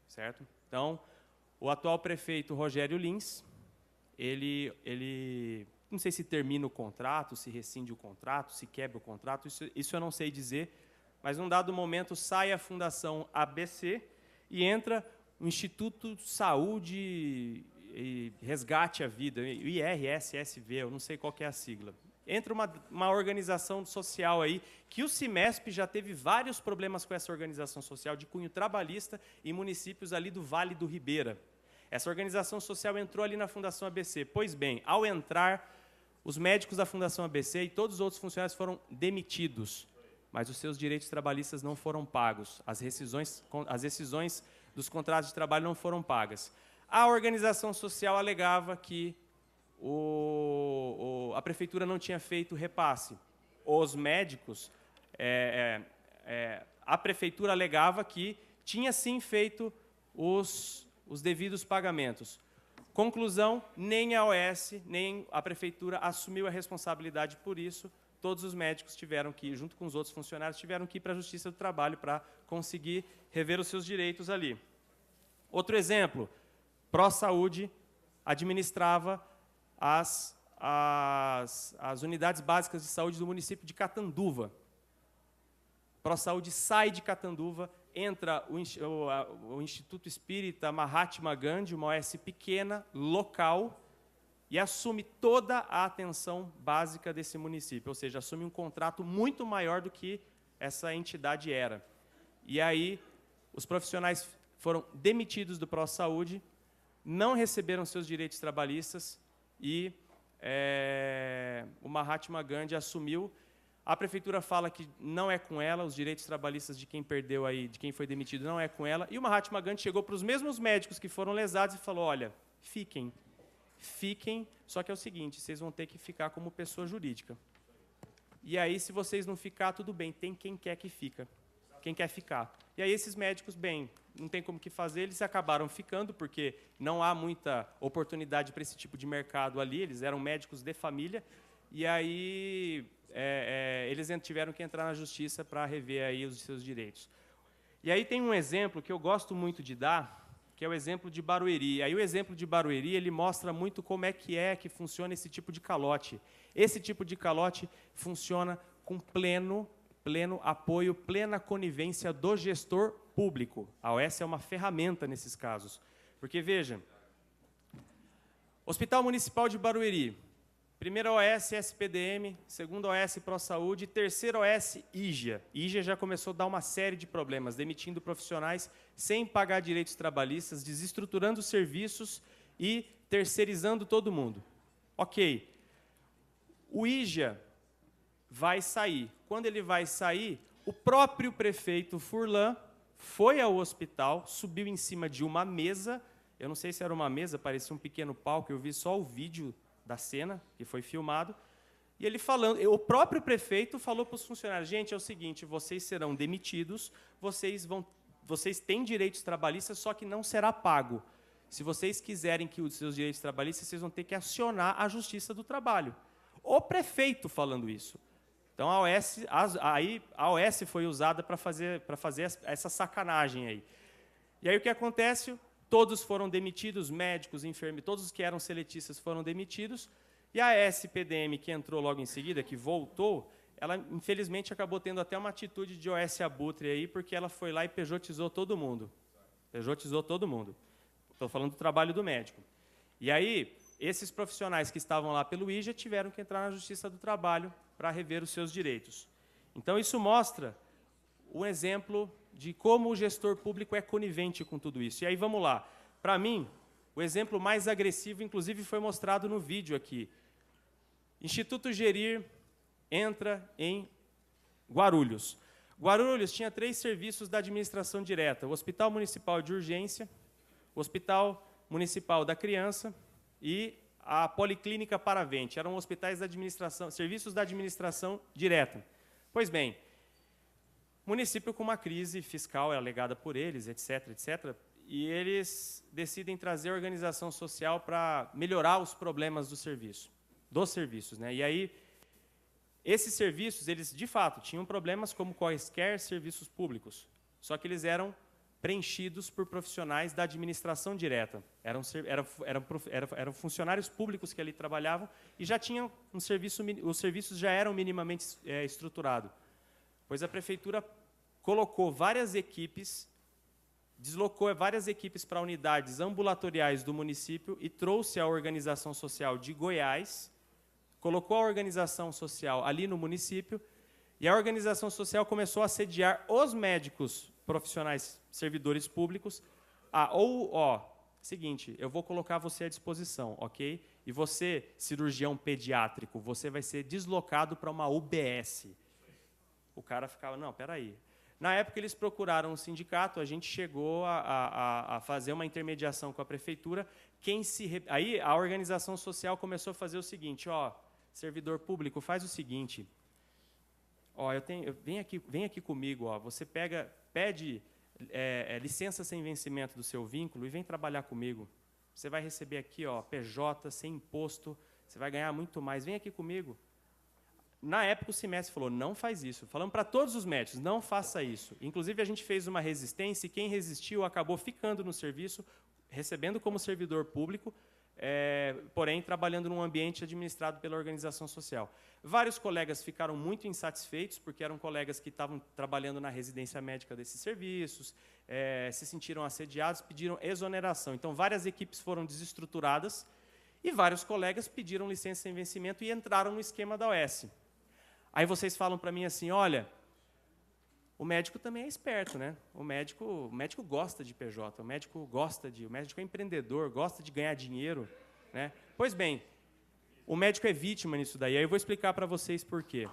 certo? Então, o atual prefeito Rogério Lins, ele não sei se termina o contrato, se rescinde o contrato, se quebra o contrato, isso eu não sei dizer, mas num dado momento sai a Fundação ABC e entra o Instituto Saúde e Resgate à Vida, o IRSSV, eu não sei qual que é a sigla. Entra uma organização social aí, que o CIMESP já teve vários problemas com essa organização social de cunho trabalhista em municípios ali do Vale do Ribeira. Essa organização social entrou ali na Fundação ABC. Pois bem, ao entrar, os médicos da Fundação ABC e todos os outros funcionários foram demitidos, mas os seus direitos trabalhistas não foram pagos. As rescisões dos contratos de trabalho não foram pagas. A organização social alegava que a prefeitura não tinha feito repasse. Os médicos, a prefeitura alegava que tinha sim feito os devidos pagamentos. Conclusão, nem a OS, nem a prefeitura assumiu a responsabilidade por isso. Todos os médicos tiveram que ir, junto com os outros funcionários, tiveram que ir para a Justiça do Trabalho para conseguir rever os seus direitos ali. Outro exemplo, ProSaúde administrava as unidades básicas de saúde do município de Catanduva. ProSaúde sai de Catanduva, entra o Instituto Espírita Mahatma Gandhi, uma OS pequena, local, e assume toda a atenção básica desse município, ou seja, assume um contrato muito maior do que essa entidade era. E aí, os profissionais foram demitidos do ProSaúde, não receberam seus direitos trabalhistas e o Mahatma Gandhi assumiu. A prefeitura fala que não é com ela, os direitos trabalhistas de quem perdeu aí, de quem foi demitido, não é com ela. E o Mahatma Gandhi chegou para os mesmos médicos que foram lesados e falou: olha, fiquem, só que é o seguinte, vocês vão ter que ficar como pessoa jurídica. E aí, se vocês não ficar, tudo bem, tem quem quer que fica, quem quer ficar. E aí esses médicos, bem, não tem como que fazer, eles acabaram ficando, porque não há muita oportunidade para esse tipo de mercado ali, eles eram médicos de família, e aí eles tiveram que entrar na justiça para rever aí os seus direitos. E aí tem um exemplo que eu gosto muito de dar, que é o exemplo de Barueri. Aí o exemplo de Barueri, ele mostra muito como é que funciona esse tipo de calote. Esse tipo de calote funciona com pleno apoio, plena conivência do gestor público. A OS é uma ferramenta nesses casos. Porque, veja, Hospital Municipal de Barueri, primeira OS SPDM, segunda OS ProSaúde, terceira OS IGA. IGA já começou a dar uma série de problemas, demitindo profissionais sem pagar direitos trabalhistas, desestruturando os serviços e terceirizando todo mundo. Ok. O IGA vai sair. Quando ele vai sair, o próprio prefeito Furlan foi ao hospital, subiu em cima de uma mesa, eu não sei se era uma mesa, parecia um pequeno palco, eu vi só o vídeo da cena, que foi filmado, e ele falando, o próprio prefeito falou para os funcionários, gente, é o seguinte, vocês serão demitidos, vocês têm direitos trabalhistas, só que não será pago. Se vocês quiserem que os seus direitos trabalhistas, vocês vão ter que acionar a Justiça do Trabalho. O prefeito falando isso. Então, a OS foi usada para fazer essa sacanagem aí. E aí, o que acontece? Todos foram demitidos, médicos, enfermeiros, todos os que eram seletistas foram demitidos, e a SPDM, que entrou logo em seguida, que voltou, ela, infelizmente, acabou tendo até uma atitude de OS abutre aí, porque ela foi lá e pejotizou todo mundo. Pejotizou todo mundo. Estou falando do trabalho do médico. E aí, esses profissionais que estavam lá pelo IJA tiveram que entrar na Justiça do Trabalho para rever os seus direitos. Então, isso mostra um exemplo de como o gestor público é conivente com tudo isso. E aí, vamos lá. Para mim, o exemplo mais agressivo, inclusive, foi mostrado no vídeo aqui. Instituto Gerir entra em Guarulhos. Guarulhos tinha 3 serviços da administração direta: o Hospital Municipal de Urgência, o Hospital Municipal da Criança e a Policlínica Paravente. Eram hospitais da administração, serviços da administração direta. Pois bem, município com uma crise fiscal alegada por eles, etc., etc., e eles decidem trazer a organização social para melhorar os problemas dos serviços, né? E aí, esses serviços, eles, de fato, tinham problemas como quaisquer serviços públicos, só que eles eram preenchidos por profissionais da administração direta. Eram funcionários públicos que ali trabalhavam e já tinham um serviço, os serviços já eram minimamente estruturados. Pois a prefeitura colocou várias equipes, deslocou várias equipes para unidades ambulatoriais do município e trouxe a organização social de Goiás, colocou a organização social ali no município, e a organização social começou a assediar os médicos profissionais, servidores públicos, seguinte, eu vou colocar você à disposição, ok? E você, cirurgião pediátrico, você vai ser deslocado para uma UBS. O cara ficava, não, peraí. Na época, eles procuraram um sindicato, a gente chegou a fazer uma intermediação com a prefeitura. Aí, a organização social começou a fazer o seguinte, servidor público, faz o seguinte, vem aqui comigo, você pede licença sem vencimento do seu vínculo e vem trabalhar comigo. Você vai receber aqui, PJ, sem imposto, você vai ganhar muito mais, vem aqui comigo. Na época, o Simestre falou, não faz isso. Falamos para todos os médicos, não faça isso. Inclusive, a gente fez uma resistência e quem resistiu acabou ficando no serviço, recebendo como servidor público, porém, trabalhando num ambiente administrado pela organização social. Vários colegas ficaram muito insatisfeitos, porque eram colegas que estavam trabalhando na residência médica desses serviços, se sentiram assediados, pediram exoneração. Então, várias equipes foram desestruturadas e vários colegas pediram licença sem vencimento e entraram no esquema da OS. Aí vocês falam para mim assim, olha, o médico também é esperto, né? O médico gosta de PJ, o médico é empreendedor, gosta de ganhar dinheiro, né? Pois bem, o médico é vítima nisso daí. Aí eu vou explicar para vocês por quê.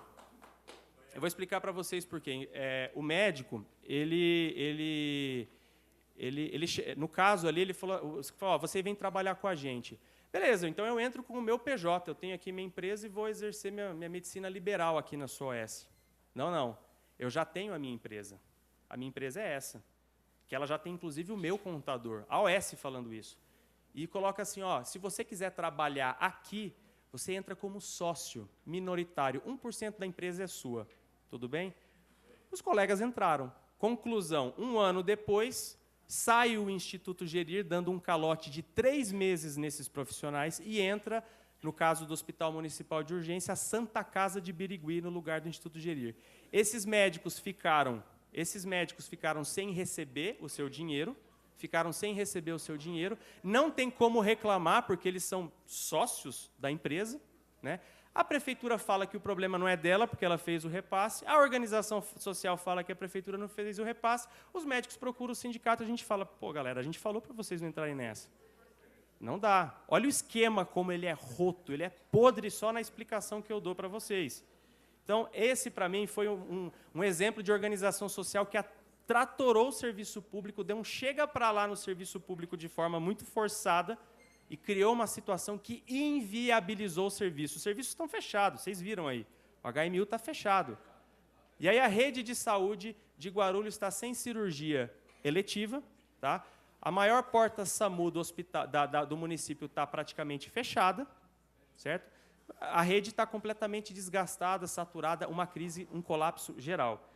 O médico, no caso ali, ele falou, você vem trabalhar com a gente. Beleza, então eu entro com o meu PJ, eu tenho aqui minha empresa e vou exercer minha medicina liberal aqui na sua OS. Não. Eu já tenho a minha empresa. A minha empresa é essa. Que ela já tem, inclusive, o meu contador. A OS falando isso. E coloca assim, se você quiser trabalhar aqui, Você entra como sócio minoritário, 1% da empresa é sua. Tudo bem? Os colegas entraram. Conclusão, 1 ano depois, sai o Instituto Gerir dando um calote de 3 meses nesses profissionais e entra, no caso do Hospital Municipal de Urgência, a Santa Casa de Birigui, no lugar do Instituto Gerir. Esses médicos ficaram sem receber o seu dinheiro, não tem como reclamar, porque eles são sócios da empresa, né? A prefeitura fala que o problema não é dela, porque ela fez o repasse, a organização social fala que a prefeitura não fez o repasse, os médicos procuram o sindicato, a gente fala, pô, galera, a gente falou para vocês não entrarem nessa. Não dá. Olha o esquema, como ele é roto, ele é podre só na explicação que eu dou para vocês. Então, esse, para mim, foi um exemplo de organização social que tratorou o serviço público, deu um chega para lá no serviço público de forma muito forçada e criou uma situação que inviabilizou o serviço. Os serviços estão fechados, vocês viram aí. O HMU está fechado. E aí a rede de saúde de Guarulhos está sem cirurgia eletiva, tá? A maior porta SAMU do município está praticamente fechada, certo? A rede está completamente desgastada, saturada, uma crise, um colapso geral.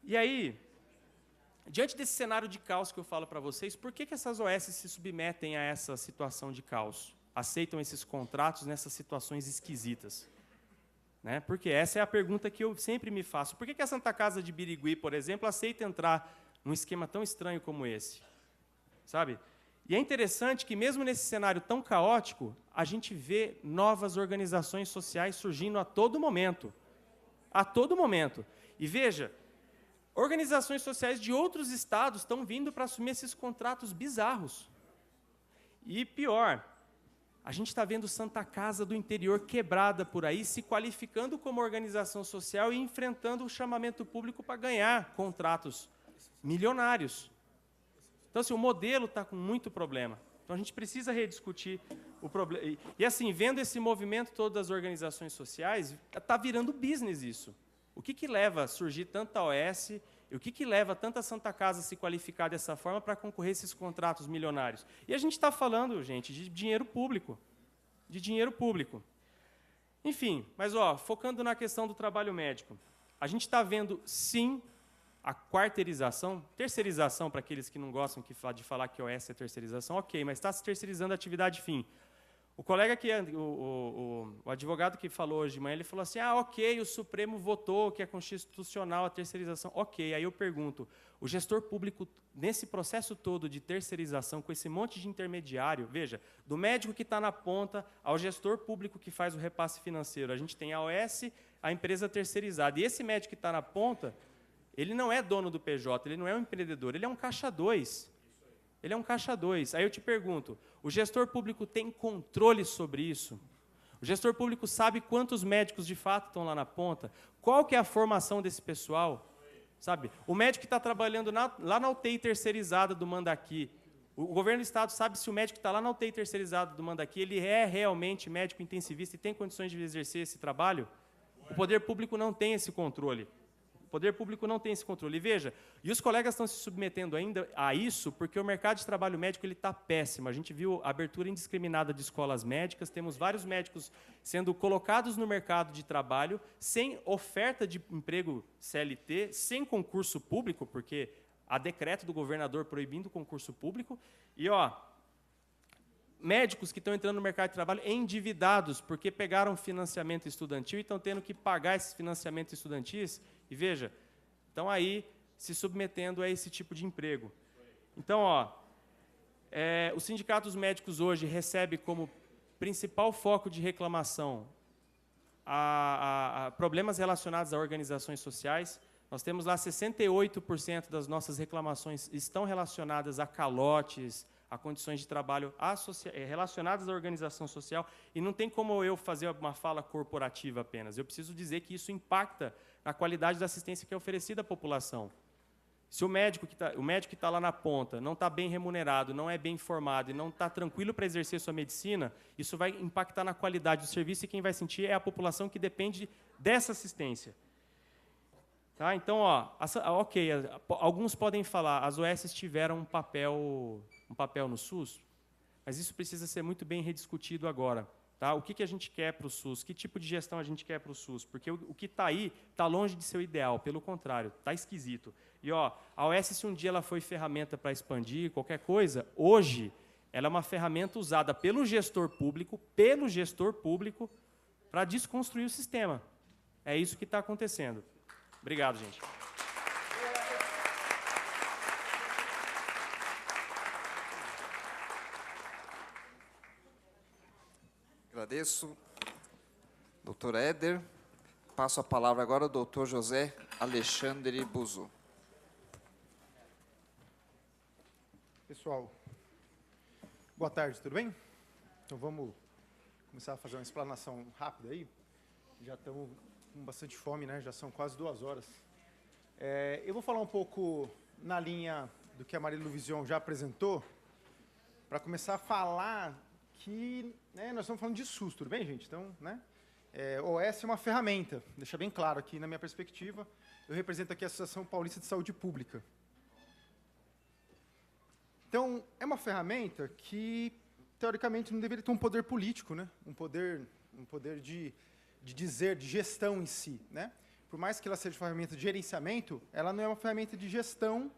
E aí, diante desse cenário de caos que eu falo para vocês, por que essas OS se submetem a essa situação de caos? Aceitam esses contratos nessas situações esquisitas? Né? Porque essa é a pergunta que eu sempre me faço. Por que a Santa Casa de Birigui, por exemplo, aceita entrar num esquema tão estranho como esse? Sabe? E é interessante que, mesmo nesse cenário tão caótico, a gente vê novas organizações sociais surgindo a todo momento. A todo momento. E veja, organizações sociais de outros estados estão vindo para assumir esses contratos bizarros. E pior, a gente está vendo Santa Casa do interior quebrada por aí, se qualificando como organização social e enfrentando o chamamento público para ganhar contratos milionários. Então, assim, o modelo está com muito problema. Então, a gente precisa rediscutir o problema. E, assim, vendo esse movimento todo das organizações sociais, está virando business isso. O que leva a surgir tanta OS e o que leva tanta Santa Casa a se qualificar dessa forma para concorrer a esses contratos milionários? E a gente está falando, gente, de dinheiro público. De dinheiro público. Enfim, mas, focando na questão do trabalho médico, a gente está vendo, sim, a quarteirização, terceirização, para aqueles que não gostam de falar que OS é terceirização, ok, mas está se terceirizando a atividade fim. O colega, o advogado que falou hoje de manhã, ele falou assim, ok, o Supremo votou que é constitucional a terceirização. Ok, aí eu pergunto, o gestor público, nesse processo todo de terceirização, com esse monte de intermediário, veja, do médico que está na ponta ao gestor público que faz o repasse financeiro, a gente tem a OS, a empresa terceirizada, e esse médico que está na ponta, ele não é dono do PJ, ele não é um empreendedor, ele é um caixa 2. Ele é um caixa 2. Aí eu te pergunto, o gestor público tem controle sobre isso? O gestor público sabe quantos médicos de fato estão lá na ponta? Qual que é a formação desse pessoal? Sabe? O médico que está trabalhando lá na UTI terceirizada do Mandaqui, o governo do Estado sabe se o médico que está lá na UTI terceirizada do Mandaqui, ele é realmente médico intensivista e tem condições de exercer esse trabalho? O poder público não tem esse controle. O poder público não tem esse controle. E veja, e os colegas estão se submetendo ainda a isso porque o mercado de trabalho médico está péssimo. A gente viu a abertura indiscriminada de escolas médicas, temos vários médicos sendo colocados no mercado de trabalho sem oferta de emprego CLT, sem concurso público, porque há decreto do governador proibindo o concurso público. E, médicos que estão entrando no mercado de trabalho endividados porque pegaram financiamento estudantil e estão tendo que pagar esses financiamentos estudantis. E veja, estão aí se submetendo a esse tipo de emprego. Então, os sindicatos médicos hoje recebem como principal foco de reclamação a problemas relacionados a organizações sociais. Nós temos lá 68% das nossas reclamações estão relacionadas a calotes, a condições de trabalho relacionadas à organização social, e não tem como eu fazer uma fala corporativa apenas. Eu preciso dizer que isso impacta na qualidade da assistência que é oferecida à população. Se o médico que está lá na ponta não está bem remunerado, não é bem informado e não está tranquilo para exercer sua medicina, isso vai impactar na qualidade do serviço e quem vai sentir é a população que depende dessa assistência. Tá? Então, ok, alguns podem falar, as OS tiveram um papel no SUS, mas isso precisa ser muito bem rediscutido agora. Tá? O que a gente quer para o SUS? Que tipo de gestão a gente quer para o SUS? Porque o que está aí está longe de ser o ideal, pelo contrário, está esquisito. E a OS, se um dia ela foi ferramenta para expandir qualquer coisa, hoje ela é uma ferramenta usada pelo gestor público, para desconstruir o sistema. É isso que está acontecendo. Obrigado, gente. Agradeço, doutor Éder. Passo a palavra agora ao doutor José Alexandre Buzu. Pessoal, boa tarde, tudo bem? Então vamos começar a fazer uma explanação rápida aí. Já estamos com bastante fome, né? Já são quase 2 horas. Eu vou falar um pouco na linha do que a Marília Vision já apresentou, para começar a falar que nós estamos falando de SUS, tudo bem, gente? Então, OS é uma ferramenta, deixa bem claro aqui na minha perspectiva. Eu represento aqui a Associação Paulista de Saúde Pública. Então, é uma ferramenta que, teoricamente, não deveria ter um poder político, né? Um poder de dizer, de gestão em si, né? Por mais que ela seja uma ferramenta de gerenciamento, ela não é uma ferramenta de gestão,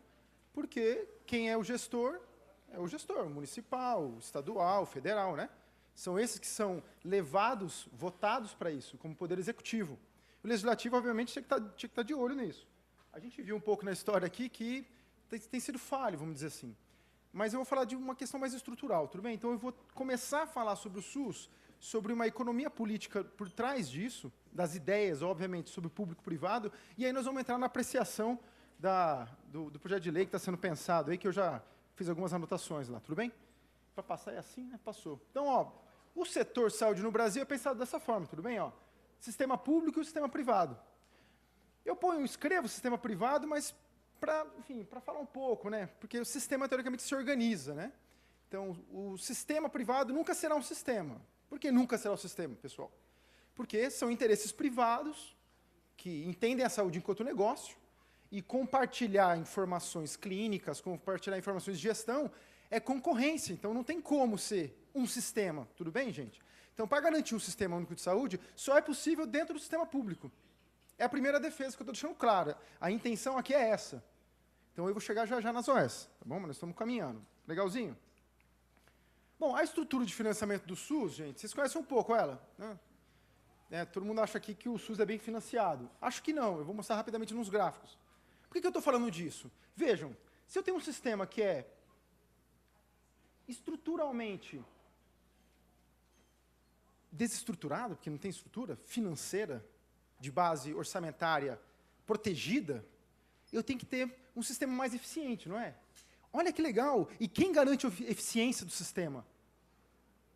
porque quem é o gestor municipal, estadual, federal, né? São esses que são levados, votados para isso, como poder executivo. O legislativo, obviamente, tinha que estar de olho nisso. A gente viu um pouco na história aqui que tem sido falho, vamos dizer assim. Mas eu vou falar de uma questão mais estrutural, tudo bem? Então, eu vou começar a falar sobre o SUS, sobre uma economia política por trás disso, das ideias, obviamente, sobre o público-privado, e aí nós vamos entrar na apreciação do projeto de lei que está sendo pensado aí, que eu já fiz algumas anotações lá, tudo bem? Para passar é assim, né? Passou. Então, o setor saúde no Brasil é pensado dessa forma, tudo bem? Sistema público e sistema privado. Eu escrevo sistema privado, mas para falar um pouco, né? Porque o sistema, teoricamente, se organiza, né? Então, o sistema privado nunca será um sistema. Por que nunca será um sistema, pessoal? Porque são interesses privados que entendem a saúde enquanto negócio e compartilhar informações clínicas, compartilhar informações de gestão é concorrência. Então, não tem como ser um sistema. Tudo bem, gente? Então, para garantir um sistema único de saúde, só é possível dentro do sistema público. É a primeira defesa que eu estou deixando clara. A intenção aqui é essa. Então, eu vou chegar já nas OS, tá bom? Mas nós estamos caminhando. Legalzinho? Bom, a estrutura de financiamento do SUS, gente, vocês conhecem um pouco ela, né? Todo mundo acha aqui que o SUS é bem financiado. Acho que não, eu vou mostrar rapidamente nos gráficos. Por que eu estou falando disso? Vejam, se eu tenho um sistema que é estruturalmente desestruturado, porque não tem estrutura financeira, de base orçamentária protegida, eu tenho que ter um sistema mais eficiente, não é? Olha que legal! E quem garante a eficiência do sistema?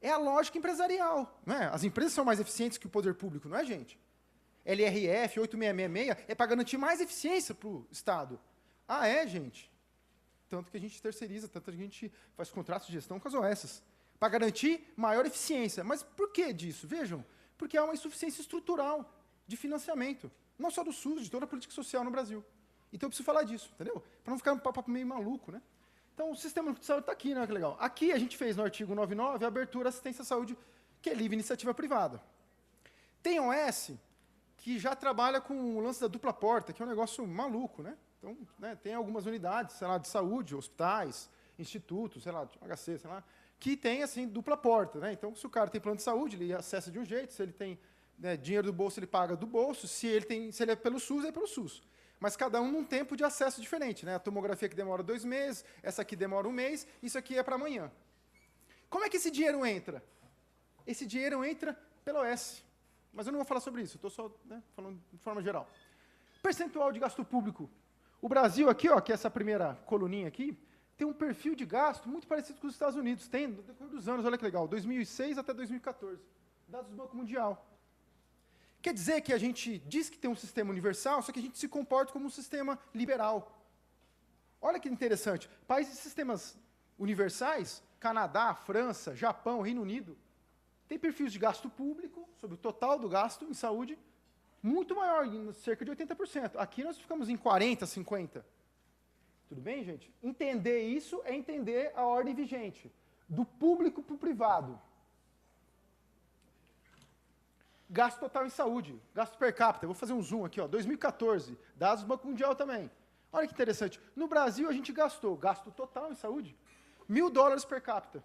É a lógica empresarial, não é? As empresas são mais eficientes que o poder público, não é, gente? LRF 8666 é para garantir mais eficiência para o Estado. Ah, é, gente? Tanto que a gente terceiriza, tanto que a gente faz contratos de gestão com as OS, para garantir maior eficiência. Mas por que disso? Vejam, porque há uma insuficiência estrutural de financiamento, não só do SUS, de toda a política social no Brasil. Então, eu preciso falar disso, entendeu? Para não ficar um papo meio maluco, né? Então, o sistema de saúde está aqui, né? Que legal. Aqui, a gente fez no artigo 99 a abertura à assistência à saúde, que é livre iniciativa privada. Tem OS que já trabalha com o lance da dupla porta, que é um negócio maluco, né? Então, tem algumas unidades, sei lá, de saúde, hospitais, institutos, sei lá, HC, sei lá, que tem, assim, dupla porta, né? Então, se o cara tem plano de saúde, ele acessa de um jeito, se ele tem dinheiro do bolso, ele paga do bolso, se ele é pelo SUS, é pelo SUS. Mas cada um num tempo de acesso diferente, né? A tomografia que demora 2 meses, essa aqui demora 1 mês, isso aqui é para amanhã. Como é que esse dinheiro entra? Esse dinheiro entra pela OS. Mas eu não vou falar sobre isso, estou só falando de forma geral. Percentual de gasto público. O Brasil aqui, que é essa primeira coluninha aqui, tem um perfil de gasto muito parecido com os Estados Unidos. Tem, no decorrer dos anos, olha que legal, 2006 até 2014. Dados do Banco Mundial. Quer dizer que a gente diz que tem um sistema universal, só que a gente se comporta como um sistema liberal. Olha que interessante. Países de sistemas universais, Canadá, França, Japão, Reino Unido, tem perfis de gasto público, sobre o total do gasto em saúde, muito maior, em cerca de 80%. Aqui nós ficamos em 40%, 50%. Tudo bem, gente? Entender isso é entender a ordem vigente, do público para o privado. Gasto total em saúde, gasto per capita. Eu vou fazer um zoom aqui, ó, 2014, dados do Banco Mundial também. Olha que interessante. No Brasil, a gente gastou, gasto total em saúde, $1.000 per capita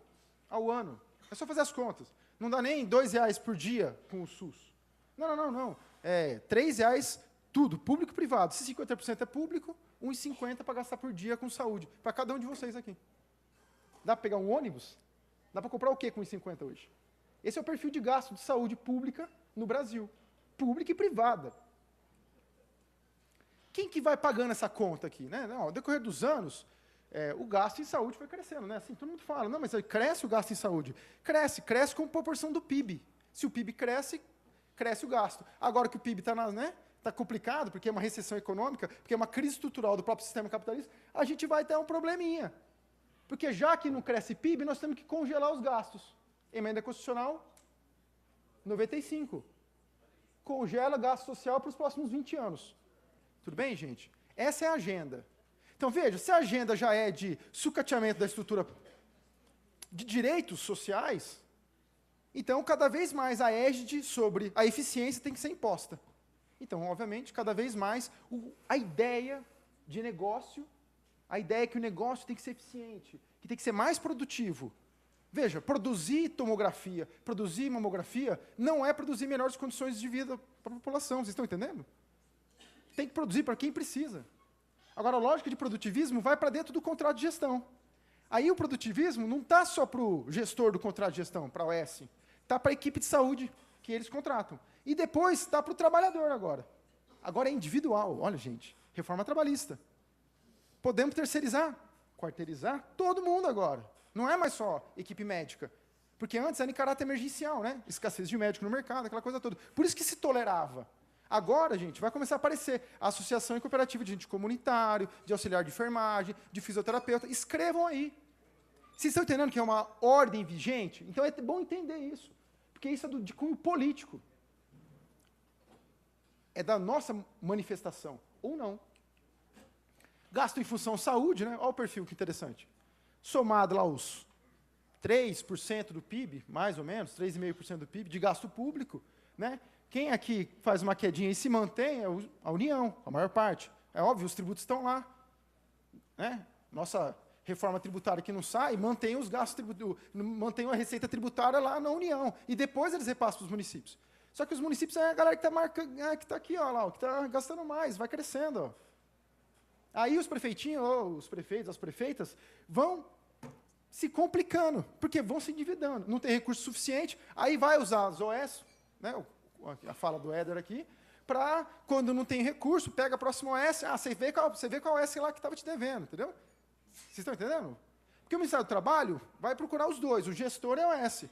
ao ano. É só fazer as contas. Não dá nem R$2 por dia com o SUS. Não. É R$3 tudo, público e privado. Se 50% é público, R$1,50 para gastar por dia com saúde, para cada um de vocês aqui. Dá para pegar um ônibus? Dá para comprar o quê com R$1,50 hoje? Esse é o perfil de gasto de saúde pública no Brasil. Pública e privada. Quem que vai pagando essa conta aqui? Né? Não, ao decorrer dos anos, o gasto em saúde foi crescendo. Né? Assim, todo mundo fala, não, mas aí cresce o gasto em saúde. Cresce com proporção do PIB. Se o PIB cresce, cresce o gasto. Agora que o PIB está tá complicado, porque é uma recessão econômica, porque é uma crise estrutural do próprio sistema capitalista, a gente vai ter um probleminha. Porque já que não cresce PIB, nós temos que congelar os gastos. Emenda Constitucional 95. Congela gasto social para os próximos 20 anos. Tudo bem, gente? Essa é a agenda. Então, veja, se a agenda já é de sucateamento da estrutura de direitos sociais, então, cada vez mais a égide sobre a eficiência tem que ser imposta. Então, obviamente, cada vez mais a ideia de negócio, a ideia é que o negócio tem que ser eficiente, que tem que ser mais produtivo. Veja, produzir tomografia, produzir mamografia, não é produzir melhores condições de vida para a população, vocês estão entendendo? Tem que produzir para quem precisa. Agora, a lógica de produtivismo vai para dentro do contrato de gestão. Aí o produtivismo não está só para o gestor do contrato de gestão, para a OS, está para a equipe de saúde que eles contratam. E depois está para o trabalhador agora. Agora é individual. Olha, gente, reforma trabalhista. Podemos terceirizar, quarteirizar todo mundo agora. Não é mais só equipe médica. Porque antes era em caráter emergencial, né? Escassez de médico no mercado, aquela coisa toda. Por isso que se tolerava. Agora, gente, vai começar a aparecer a associação e cooperativa de gente comunitário, de auxiliar de enfermagem, de fisioterapeuta. Escrevam aí. Vocês estão entendendo que é uma ordem vigente? Então é bom entender isso. Porque isso é de cunho político. É da nossa manifestação, ou não. Gasto em função saúde, né? Olha o perfil, que interessante. Somado lá os 3% do PIB, mais ou menos, 3,5% do PIB, de gasto público, né? Quem aqui faz uma quedinha e se mantém é a União, a maior parte. É óbvio, os tributos estão lá. Né? Nossa reforma tributária que não sai, mantém os gastos mantém a receita tributária lá na União. E depois eles repassam para os municípios. Só que os municípios é a galera que está marcando, que está aqui, ó, lá, que está gastando mais, vai crescendo. Ó. Aí os prefeitinhos, ou os prefeitos, as prefeitas, vão se complicando, porque vão se endividando. Não tem recurso suficiente, aí vai usar as OS, né, a fala do Éder aqui, para, quando não tem recurso, pega a próxima OS, você vê qual OS lá que estava te devendo, entendeu? Vocês estão entendendo? Porque o Ministério do Trabalho vai procurar os dois, o gestor e a OS.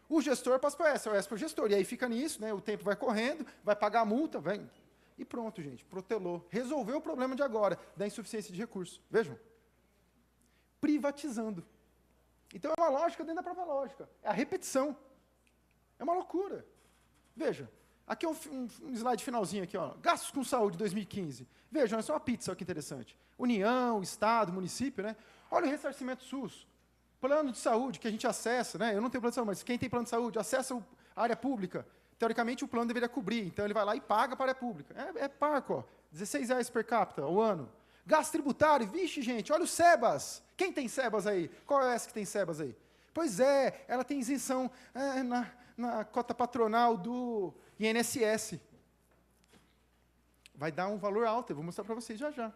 O gestor passa para a OS para o gestor, e aí fica nisso, né, o tempo vai correndo, vai pagar a multa, e pronto, gente, protelou. Resolveu o problema de agora, da insuficiência de recursos. Vejam. Privatizando. Então é uma lógica dentro da própria lógica. É a repetição. É uma loucura. Veja, aqui é um slide finalzinho aqui, ó. Gastos com saúde 2015. Vejam, é só uma pizza, olha que interessante. União, Estado, município, né? Olha o ressarcimento SUS. Plano de saúde que a gente acessa, né? Eu não tenho plano de saúde, mas quem tem plano de saúde acessa a área pública. Teoricamente, o plano deveria cobrir, então ele vai lá e paga para a área pública. É parco, ó, R$16 per capita ao ano. Gasto tributário, vixe, gente, olha o SEBAS. Quem tem SEBAS aí? Qual é essa que tem SEBAS aí? Pois é, ela tem isenção na cota patronal do INSS. Vai dar um valor alto, eu vou mostrar para vocês já já.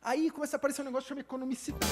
Aí começa a aparecer um negócio chamado economicidade.